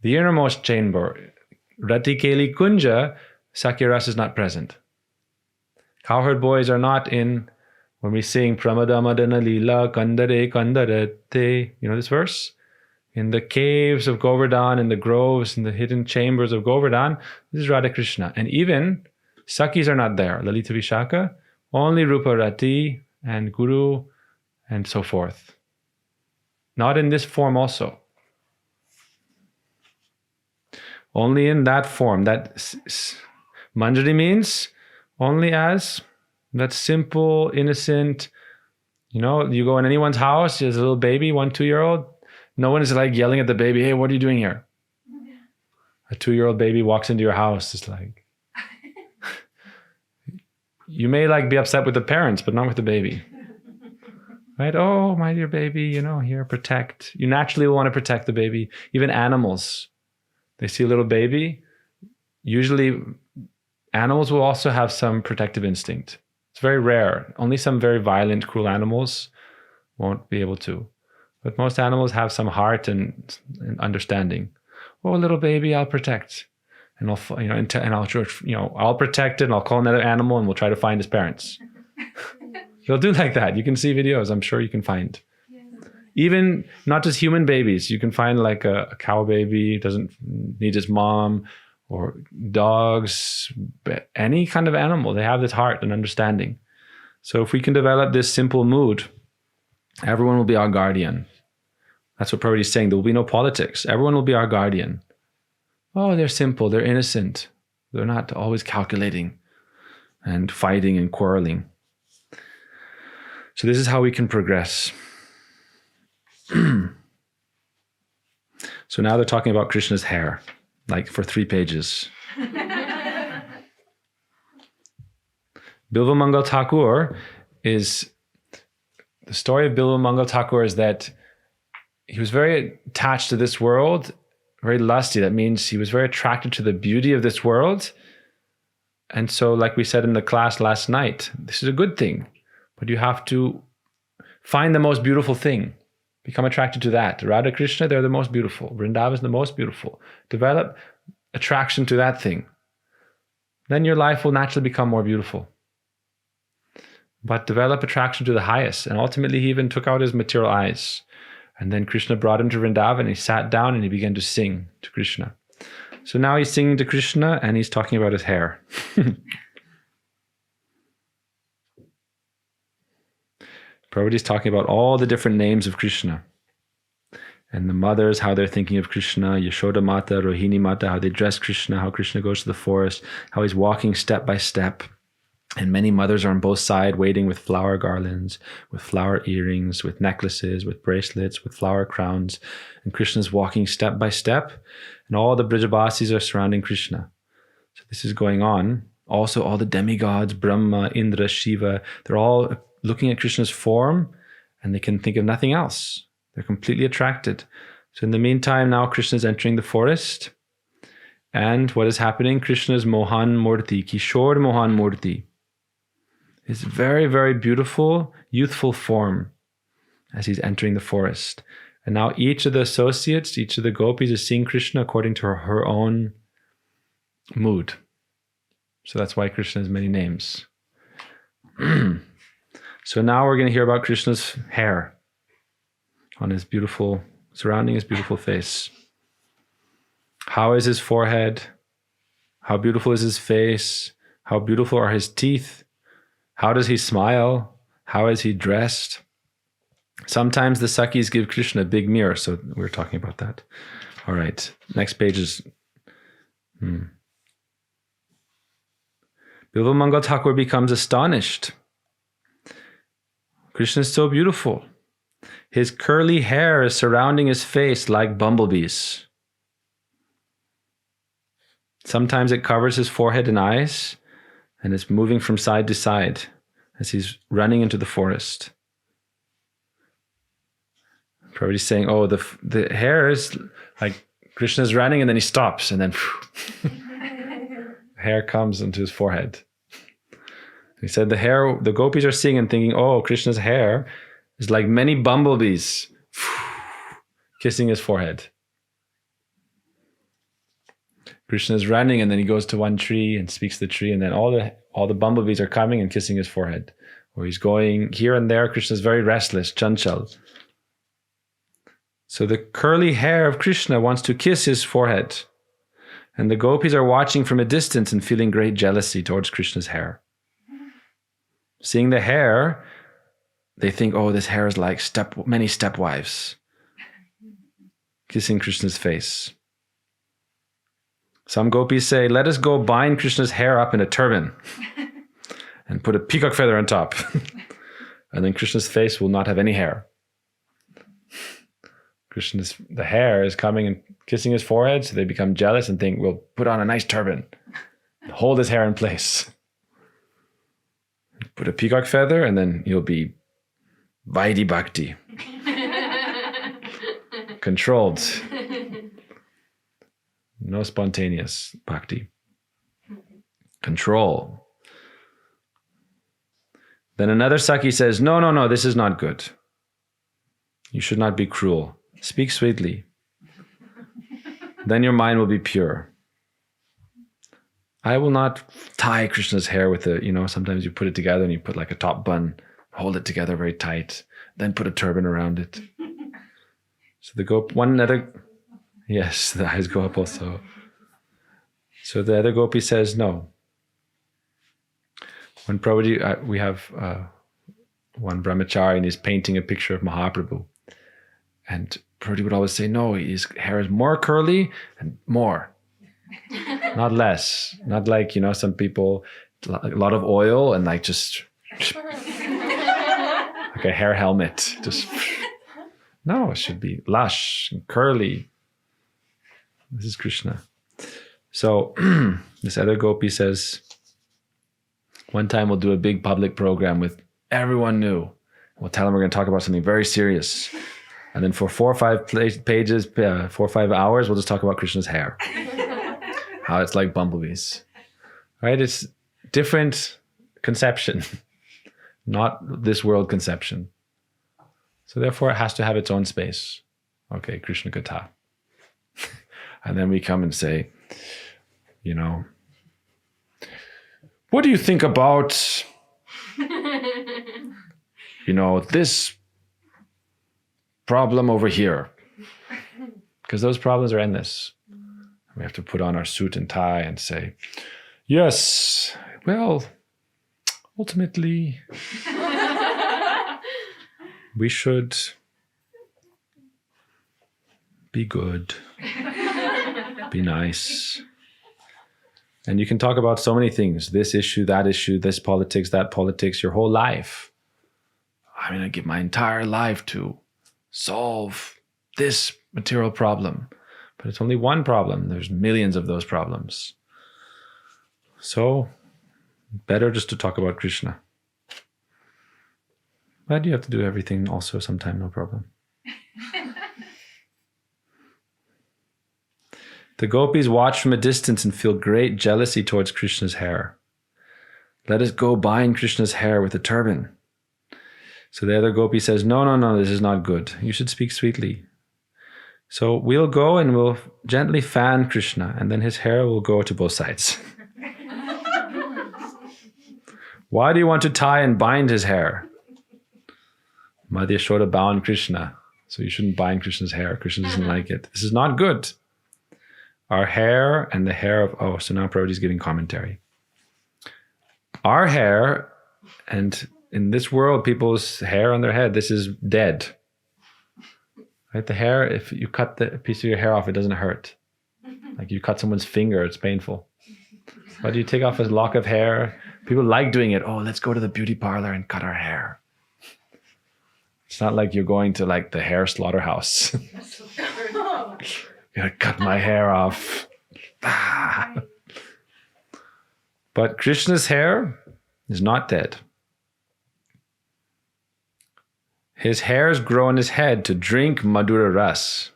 The innermost chamber. Rati Keli Kunja, Sakya-rasa is not present. Cowherd boys are not in, when we sing Pramamadana Lila Kandare Kandarate, you know this verse? In the caves of Govardhan, in the groves, in the hidden chambers of Govardhan, this is Radha Krishna. And even Sakis are not there, Lalita Vishaka, only Rupa Rati and Guru and so forth. Not in this form also. Only in that form. That Manjari means only as that simple, innocent, you go in anyone's house, there's a little baby, 1 2-year-old. No one is like yelling at the baby, hey, what are you doing here? A 2-year-old baby walks into your house, it's like, you may be upset with the parents, but not with the baby. Right? Oh, my dear baby, here, protect. You naturally want to protect the baby. Even animals, they see a little baby. Usually animals will also have some protective instinct. It's very rare. Only some very violent, cruel animals won't be able to. But most animals have some heart and understanding. Oh, little baby, I'll protect. And I'll protect it and I'll call another animal and we'll try to find his parents. They'll do like that. You can see videos, I'm sure you can find. Even not just human babies, you can find like a cow baby, doesn't need his mom, or dogs, any kind of animal. They have this heart and understanding. So if we can develop this simple mood, everyone will be our guardian. That's what Prabhupada is saying. There will be no politics. Everyone will be our guardian. Oh, they're simple. They're innocent. They're not always calculating and fighting and quarreling. So this is how we can progress. So now they're talking about Krishna's hair, like for 3 pages. Bilva Mangal Thakur is, the story of Bilva Mangal Thakur is that he was very attached to this world, very lusty. That means he was very attracted to the beauty of this world. And so, like we said in the class last night, this is a good thing, but you have to find the most beautiful thing. Become attracted to that. Radha Krishna, they're the most beautiful. Vrindavan is the most beautiful. Develop attraction to that thing. then your life will naturally become more beautiful. But develop attraction to the highest. And ultimately, he even took out his material eyes. And then Krishna brought him to Vrindavan. He sat down and he began to sing to Krishna. So now he's singing to Krishna and he's talking about his hair. Prabhupada is talking about all the different names of Krishna. And the mothers, how they're thinking of Krishna, Yashoda Mata, Rohini Mata, how they dress Krishna, how Krishna goes to the forest, how he's walking step by step. And many mothers are on both sides waiting with flower garlands, with flower earrings, with necklaces, with bracelets, with flower crowns. And Krishna's walking step by step. And all the Brajavasis are surrounding Krishna. So this is going on. Also, all the demigods, Brahma, Indra, Shiva, they're all looking at Krishna's form and they can think of nothing else. They're completely attracted. So in the meantime, now Krishna is entering the forest. And what is happening? Krishna's Mohan Murti, Kishore Mohan Murti. His very, very beautiful, youthful form as he's entering the forest. And now each of the associates, each of the gopis is seeing Krishna according to her own mood. So that's why Krishna has many names. So now we're going to hear about Krishna's hair on his beautiful, surrounding his beautiful face. How is his forehead? How beautiful is his face? How beautiful are his teeth? How does he smile? How is he dressed? Sometimes the Sakis give Krishna a big mirror, so we're talking about that. All right, next page is... Bilvamangal Thakur becomes astonished. Krishna is so beautiful. His curly hair is surrounding his face like bumblebees. Sometimes it covers his forehead and eyes, and it's moving from side to side as he's running into the forest. Prabhupada is saying, oh, the hair is like Krishna's running and then he stops and then hair comes into his forehead. He said the gopis are seeing and thinking, oh, Krishna's hair is like many bumblebees kissing his forehead. Krishna is running and then he goes to one tree and speaks to the tree and then all the bumblebees are coming and kissing his forehead. Or he's going here and there. Krishna is very restless, chanchal. So the curly hair of Krishna wants to kiss his forehead. And the gopis are watching from a distance and feeling great jealousy towards Krishna's hair. Seeing the hair, they think, oh, this hair is like many stepwives kissing Krishna's face. Some gopis say, let us go bind Krishna's hair up in a turban and put a peacock feather on top. And then Krishna's face will not have any hair. The hair is coming and kissing his forehead, so they become jealous and think, we'll put on a nice turban, hold his hair in place. Put a peacock feather, and then he'll be Vaidhi Bhakti. Controlled. No spontaneous bhakti. Control. Then another Saki says, no, this is not good. You should not be cruel. Speak sweetly. Then your mind will be pure. I will not tie Krishna's hair with sometimes you put it together and you put like a top bun, hold it together very tight, then put a turban around it. So yes, the eyes go up also. So the other gopi says no. When Prabhupada, we have one brahmachari and he's painting a picture of Mahaprabhu. And Prabhupada would always say, no, his hair is more curly and more. Not less. Not like, some people, a lot of oil and like just like a hair helmet. Just no, it should be lush and curly. This is Krishna. So this other gopi says, one time we'll do a big public program with everyone new. We'll tell them we're going to talk about something very serious. And then for 4 or 5 pages, 4 or 5 hours, we'll just talk about Krishna's hair. How it's like bumblebees. Right? It's different conception, not this world conception. So therefore, it has to have its own space. Okay, Krishna Katha. And then we come and say, what do you think about, this problem over here? Because those problems are endless. We have to put on our suit and tie and say, yes, well, ultimately, we should be good, be nice. And you can talk about so many things, this issue, this politics, that politics, your whole life. I'm going to give my entire life to solve this material problem. But it's only one problem. There's millions of those problems. So, better just to talk about Krishna. But you have to do everything also sometime, no problem. The gopis watch from a distance and feel great jealousy towards Krishna's hair. Let us go bind Krishna's hair with a turban. So the other gopi says, no, this is not good. You should speak sweetly. So we'll go and we'll gently fan Krishna, and then his hair will go to both sides. Why do you want to tie and bind his hair? Madhya Yashoda bound Krishna, so you shouldn't bind Krishna's hair. Krishna doesn't like it. This is not good. Our hair and the hair of... so now Prabhuji is giving commentary. Our hair, and in this world, people's hair on their head, this is dead. Right? The hair, if you cut the piece of your hair off, it doesn't hurt. Like you cut someone's finger, it's painful. But you take off a lock of hair, people like doing it. Oh, let's go to the beauty parlor and cut our hair. It's not like you're going to like the hair slaughterhouse. Gotta cut my hair off. But Krishna's hair is not dead. His hairs grow on his head to drink Madhura Ras,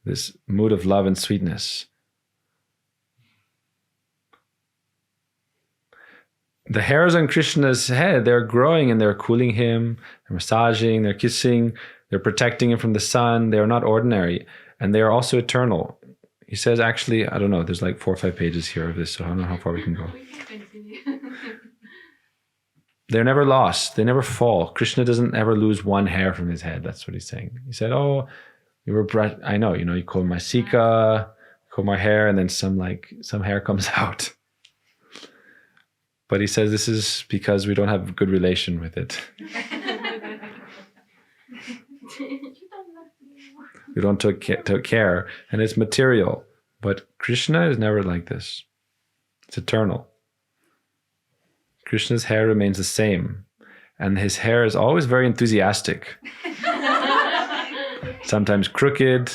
this mood of love and sweetness. The hairs on Krishna's head, they're growing and they're cooling him, they're massaging, they're kissing, they're protecting him from the sun. They are not ordinary, and they are also eternal. He says, actually, I don't know, there's like 4 or 5 pages here of this, so I don't know how far we can go. They're never lost. They never fall. Krishna doesn't ever lose one hair from his head. That's what he's saying. He said, oh, you were I know, you comb my sika, comb my hair, and then some hair comes out. But he says this is because we don't have a good relation with it. We don't take care, and it's material. But Krishna is never like this. It's eternal. Krishna's hair remains the same, and his hair is always very enthusiastic. Sometimes crooked,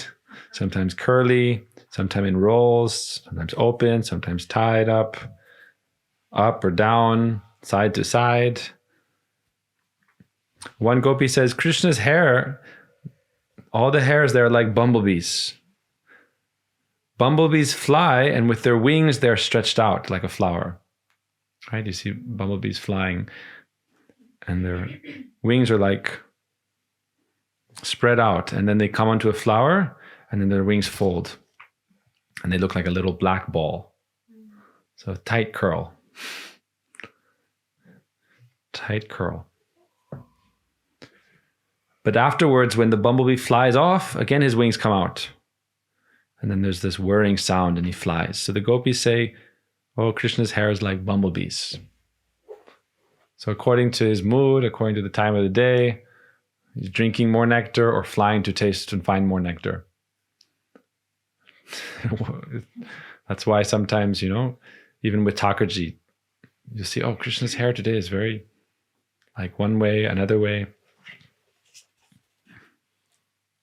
sometimes curly, sometimes in rolls, sometimes open, sometimes tied up or down, side to side. One gopi says, Krishna's hair, all the hairs there are like bumblebees. Bumblebees fly, and with their wings, they're stretched out like a flower. Right? You see bumblebees flying, and their wings are like spread out, and then they come onto a flower, and then their wings fold, and they look like a little black ball. So tight curl. Tight curl. But afterwards, when the bumblebee flies off, again his wings come out. And then there's this whirring sound and he flies. So the gopis say, oh, Krishna's hair is like bumblebees. So according to his mood, according to the time of the day, he's drinking more nectar or flying to taste and find more nectar. That's why sometimes, even with Thakurji, you see, oh, Krishna's hair today is very like one way, another way.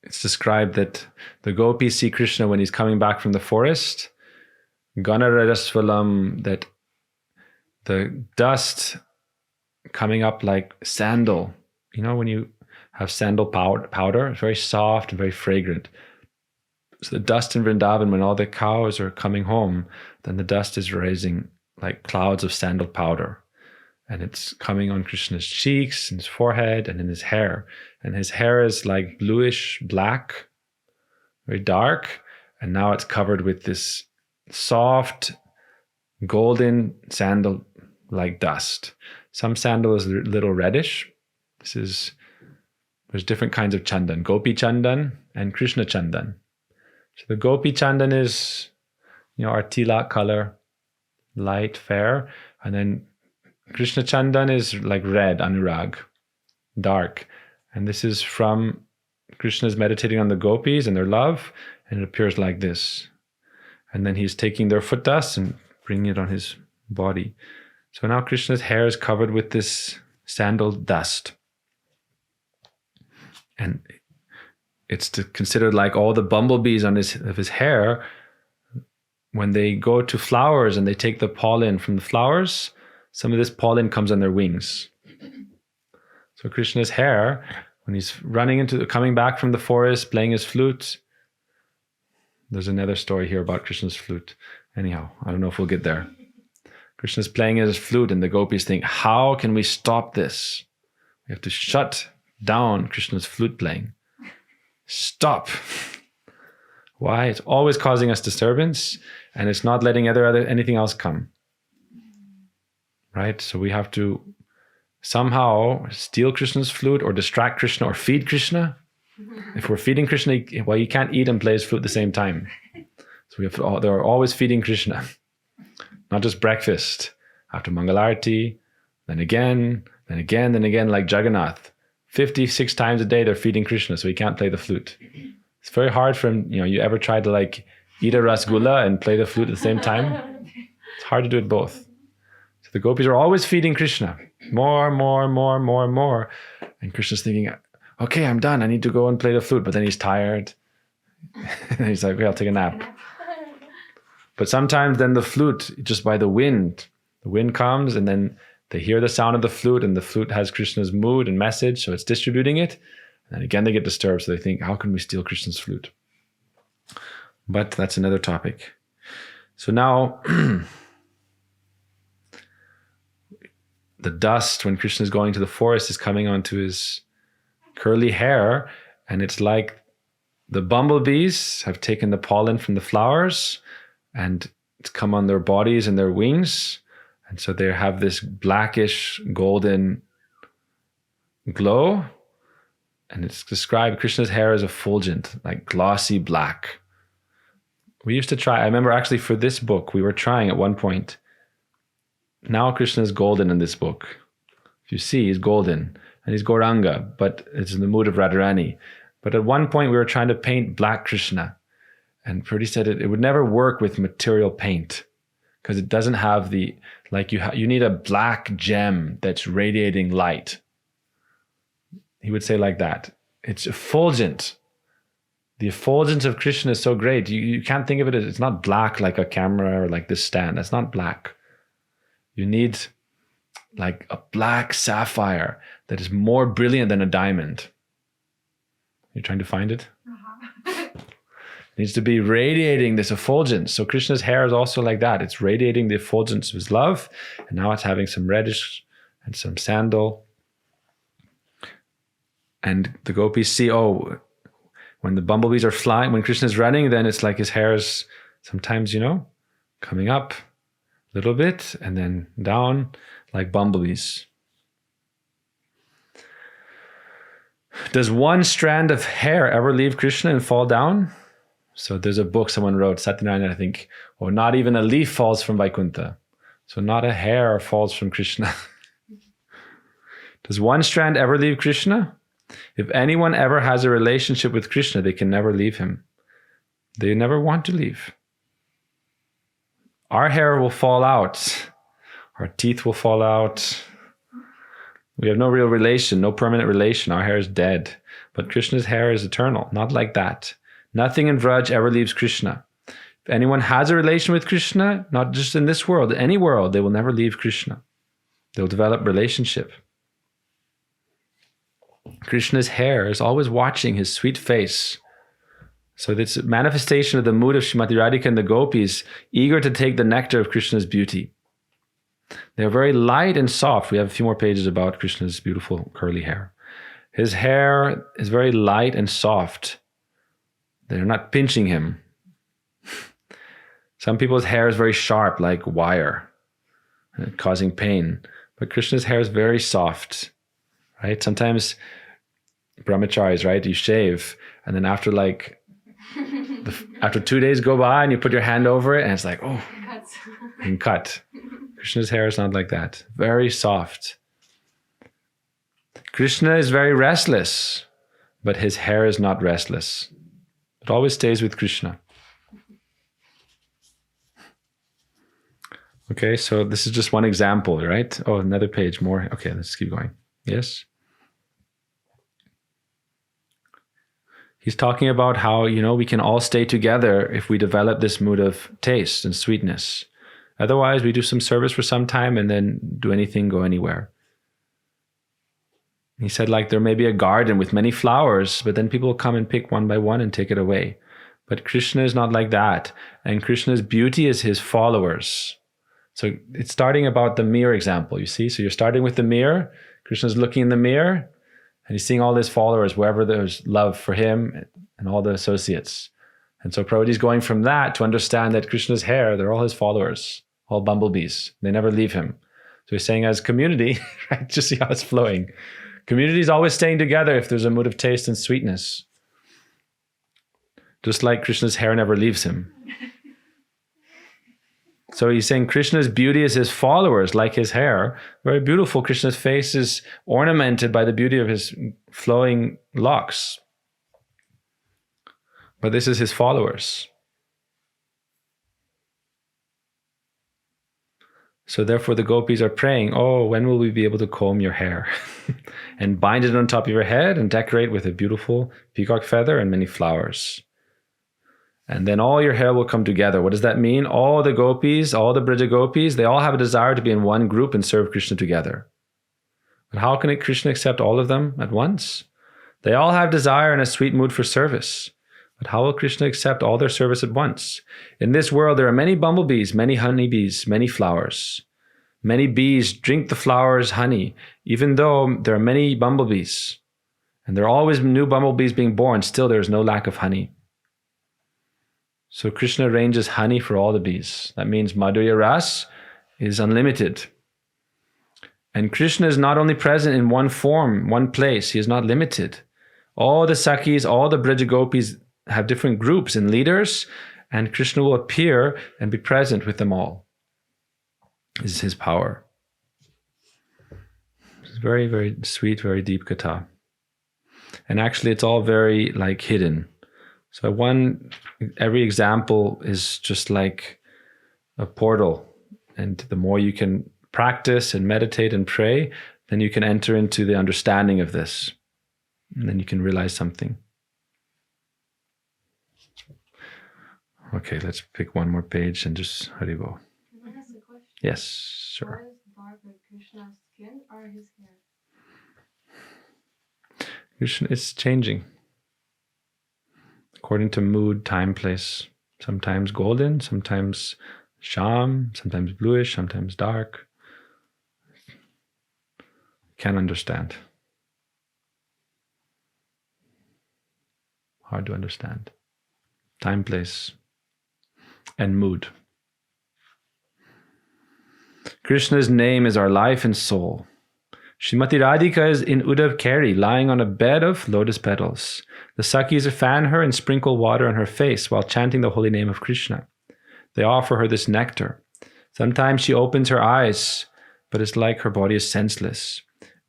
It's described that the gopis see Krishna when he's coming back from the forest. Ganarajasvalam, that the dust coming up like sandal. When you have sandal powder, it's very soft and very fragrant. So the dust in Vrindavan, when all the cows are coming home, then the dust is rising like clouds of sandal powder. And it's coming on Krishna's cheeks, and his forehead, and in his hair. And his hair is like bluish black, very dark. And now it's covered with this soft, golden sandal like dust. Some sandal is a little reddish. There's different kinds of chandan, Gopi chandan and Krishna chandan. So the Gopi chandan is, our tilak color, light, fair. And then Krishna chandan is like red, anurag, dark. And this is from Krishna's meditating on the gopis and their love, and it appears like this. And then he's taking their foot dust and bringing it on his body. So now Krishna's hair is covered with this sandal dust. And it's considered like all the bumblebees on his hair, when they go to flowers and they take the pollen from the flowers, some of this pollen comes on their wings. So Krishna's hair, when he's coming back from the forest, playing his flute. There's another story here about Krishna's flute. Anyhow, I don't know if we'll get there. Krishna's playing his flute and the gopis think, how can we stop this? We have to shut down Krishna's flute playing. Stop. Why? It's always causing us disturbance, and it's not letting anything else come. Right? So we have to somehow steal Krishna's flute or distract Krishna or feed Krishna. If we're feeding Krishna, you can't eat and play his flute at the same time. So they're always feeding Krishna. Not just breakfast. After Mangalarti, then again, like Jagannath. 56 times a day they're feeding Krishna, so he can't play the flute. It's very hard for him. You ever try to eat a rasgulla and play the flute at the same time? It's hard to do it both. So the gopis are always feeding Krishna. More. And Krishna's thinking, okay, I'm done. I need to go and play the flute. But then he's tired. And he's like, okay, I'll take a nap. But sometimes then the flute, just by the wind comes and then they hear the sound of the flute, and the flute has Krishna's mood and message, so it's distributing it. And again, they get disturbed, so they think, how can we steal Krishna's flute? But that's another topic. So now, the dust, when Krishna is going to the forest, is coming onto his curly hair, and it's like the bumblebees have taken the pollen from the flowers, and it's come on their bodies and their wings. And so they have this blackish golden glow. And it's described, Krishna's hair is effulgent, like glossy black. We used to try, I remember actually for this book, we were trying at one point. Now Krishna is golden in this book. If you see, he's golden. And he's Gauranga, but it's in the mood of Radharani. But at one point we were trying to paint black Krishna. And Purdy said it would never work with material paint. Because it doesn't have you need a black gem that's radiating light. He would say like that. It's effulgent. The effulgence of Krishna is so great. You can't think of it as, it's not black like a camera or like this stand. That's not black. You need like a black sapphire that is more brilliant than a diamond. You're trying to find it? It needs to be radiating this effulgence. So Krishna's hair is also like that. It's radiating the effulgence of his love. And now it's having some reddish and some sandal. And the gopis see, when the bumblebees are flying, when Krishna's running, then it's like his hair is sometimes, coming up a little bit and then down like bumblebees. Does one strand of hair ever leave Krishna and fall down? So there's a book someone wrote, Satyanarayana, I think, not even a leaf falls from Vaikuntha. So not a hair falls from Krishna. Does one strand ever leave Krishna? If anyone ever has a relationship with Krishna, they can never leave him. They never want to leave. Our hair will fall out. Our teeth will fall out. We have no real relation, no permanent relation. Our hair is dead. But Krishna's hair is eternal, not like that. Nothing in Vraj ever leaves Krishna. If anyone has a relation with Krishna, not just in this world, any world, they will never leave Krishna. They'll develop relationship. Krishna's hair is always watching his sweet face. So this manifestation of the mood of Srimati Radhika and the gopis, eager to take the nectar of Krishna's beauty. They're very light and soft. We have a few more pages about Krishna's beautiful curly hair. His hair is very light and soft. They're not pinching him. Some people's hair is very sharp, like wire, causing pain. But Krishna's hair is very soft, right? Sometimes brahmacharis, right? You shave, and then after after 2 days go by, and you put your hand over it, and it's like, oh, you can cut. Krishna's hair is not like that. Very soft. Krishna is very restless, but his hair is not restless. It always stays with Krishna. Okay, so this is just one example, right? Oh, another page more. Okay, let's keep going. Yes? He's talking about how, we can all stay together if we develop this mood of taste and sweetness. Otherwise, we do some service for some time and then do anything, go anywhere. He said, like, there may be a garden with many flowers, but then people will come and pick one by one and take it away. But Krishna is not like that. And Krishna's beauty is his followers. So it's starting about the mirror example, you see? So you're starting with the mirror. Krishna's looking in the mirror, and he's seeing all his followers, wherever there's love for him and all the associates. And so Prabhupada's going from that to understand that Krishna's hair, they're all his followers, all bumblebees. They never leave him. So he's saying as community, right? Just see how it's flowing. Community is always staying together if there's a mood of taste and sweetness. Just like Krishna's hair never leaves him. So he's saying Krishna's beauty is his followers, like his hair. Very beautiful. Krishna's face is ornamented by the beauty of his flowing locks. But this is his followers. So therefore the gopis are praying, oh, when will we be able to comb your hair? And bind it on top of your head and decorate with a beautiful peacock feather and many flowers. And then all your hair will come together. What does that mean? All the gopis, all the Brija gopis, they all have a desire to be in one group and serve Krishna together. But how can Krishna accept all of them at once? They all have desire and a sweet mood for service. But how will Krishna accept all their service at once? In this world, there are many bumblebees, many honeybees, many flowers. Many bees drink the flowers' honey, even though there are many bumblebees. And there are always new bumblebees being born, still there is no lack of honey. So Krishna arranges honey for all the bees. That means Madhuri Ras is unlimited. And Krishna is not only present in one form, one place. He is not limited. All the Sakhis, all the Brija Gopis have different groups and leaders, and Krishna will appear and be present with them all. This is his power. It's very, very sweet, very deep katha. And actually it's all very hidden. So every example is just like a portal. And the more you can practice and meditate and pray, then you can enter into the understanding of this. And then you can realize something. Okay, let's pick one more page and just Haribo. Can I ask a question? Yes, sure. Why is the bark of Krishna's skin or his hair? Krishna, it's changing. According to mood, time, place. Sometimes golden, sometimes sham, sometimes bluish, sometimes dark. Can't understand. Hard to understand. Time, place, and mood. Krishna's name is our life and soul. Srimati Radhika is in Uddhav Keri, lying on a bed of lotus petals. The Sakhis fan her and sprinkle water on her face while chanting the holy name of Krishna. They offer her this nectar. Sometimes she opens her eyes, but it's like her body is senseless.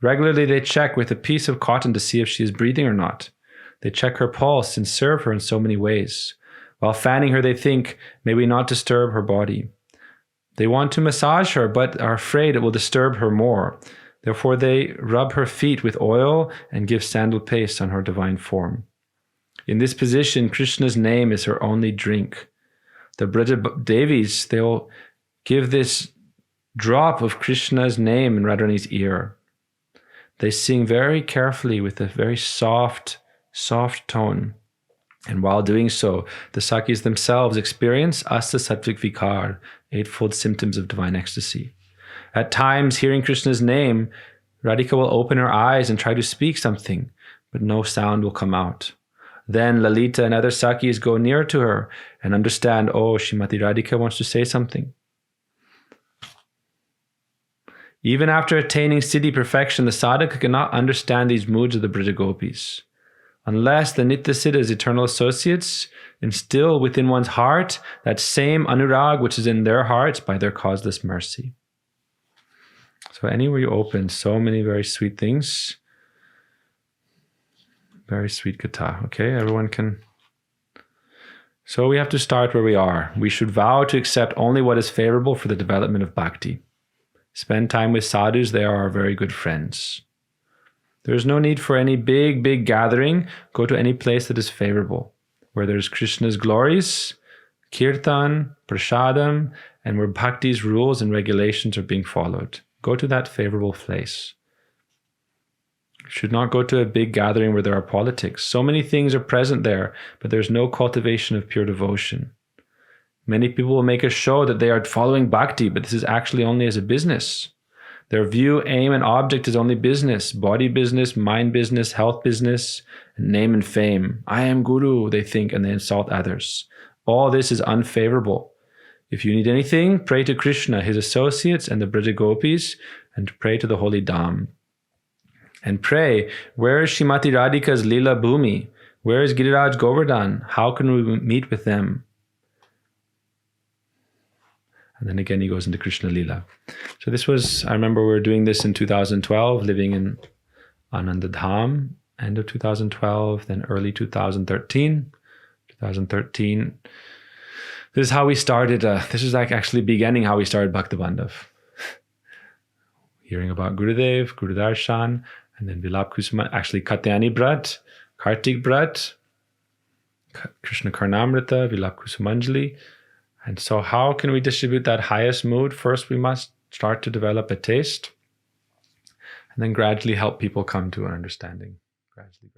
Regularly they check with a piece of cotton to see if she is breathing or not. They check her pulse and serve her in so many ways. While fanning her, they think, may we not disturb her body. They want to massage her, but are afraid it will disturb her more. Therefore they rub her feet with oil and give sandal paste on her divine form. In this position, Krishna's name is her only drink. The Brija Devis, they'll give this drop of Krishna's name in Radharani's ear. They sing very carefully with a very soft tone. And while doing so, the Sakhis themselves experience Asta Sattvik Vikar, eightfold symptoms of divine ecstasy. At times, hearing Krishna's name, Radhika will open her eyes and try to speak something, but no sound will come out. Then Lalita and other Sakis go near to her and understand, oh, Srimati Radhika wants to say something. Even after attaining siddhi perfection, the sadhaka cannot understand these moods of the Brija Gopis. Unless the Nitya Siddhas, eternal associates, instill within one's heart that same anurag which is in their hearts by their causeless mercy. So anywhere you open, so many very sweet things. Very sweet katha. Okay, everyone can. So we have to start where we are. We should vow to accept only what is favorable for the development of bhakti. Spend time with sadhus, they are our very good friends. There's no need for any big gathering. Go to any place that is favorable, where there's Krishna's glories, kirtan, prasadam, and where bhakti's rules and regulations are being followed. Go to that favorable place. You should not go to a big gathering where there are politics. So many things are present there, but there's no cultivation of pure devotion. Many people will make a show that they are following bhakti, but this is actually only as a business. Their view, aim, and object is only business, body business, mind business, health business, and name and fame. I am Guru, they think, and they insult others. All this is unfavorable. If you need anything, pray to Krishna, his associates, and the Brija Gopis, and pray to the holy Dham. And pray, where is Srimati Radhika's Lila Bhumi? Where is Giriraj Govardhan? How can we meet with them? And then again, he goes into Krishna Lila. So this was, I remember we were doing this in 2012, living in Ananda Dham, end of 2012, then early 2013. 2013. This is how we started, this is like actually beginning how we started Bhakta Bandhav. Hearing about Gurudev, Guru Darshan, and then Vilap Kusuma, actually Katyani Brat, Kartik Brat, Krishna Karnamrita, Vilap Kusumanjali. And so how can we distribute that highest mood? First, we must start to develop a taste and then gradually help people come to an understanding. Gradually.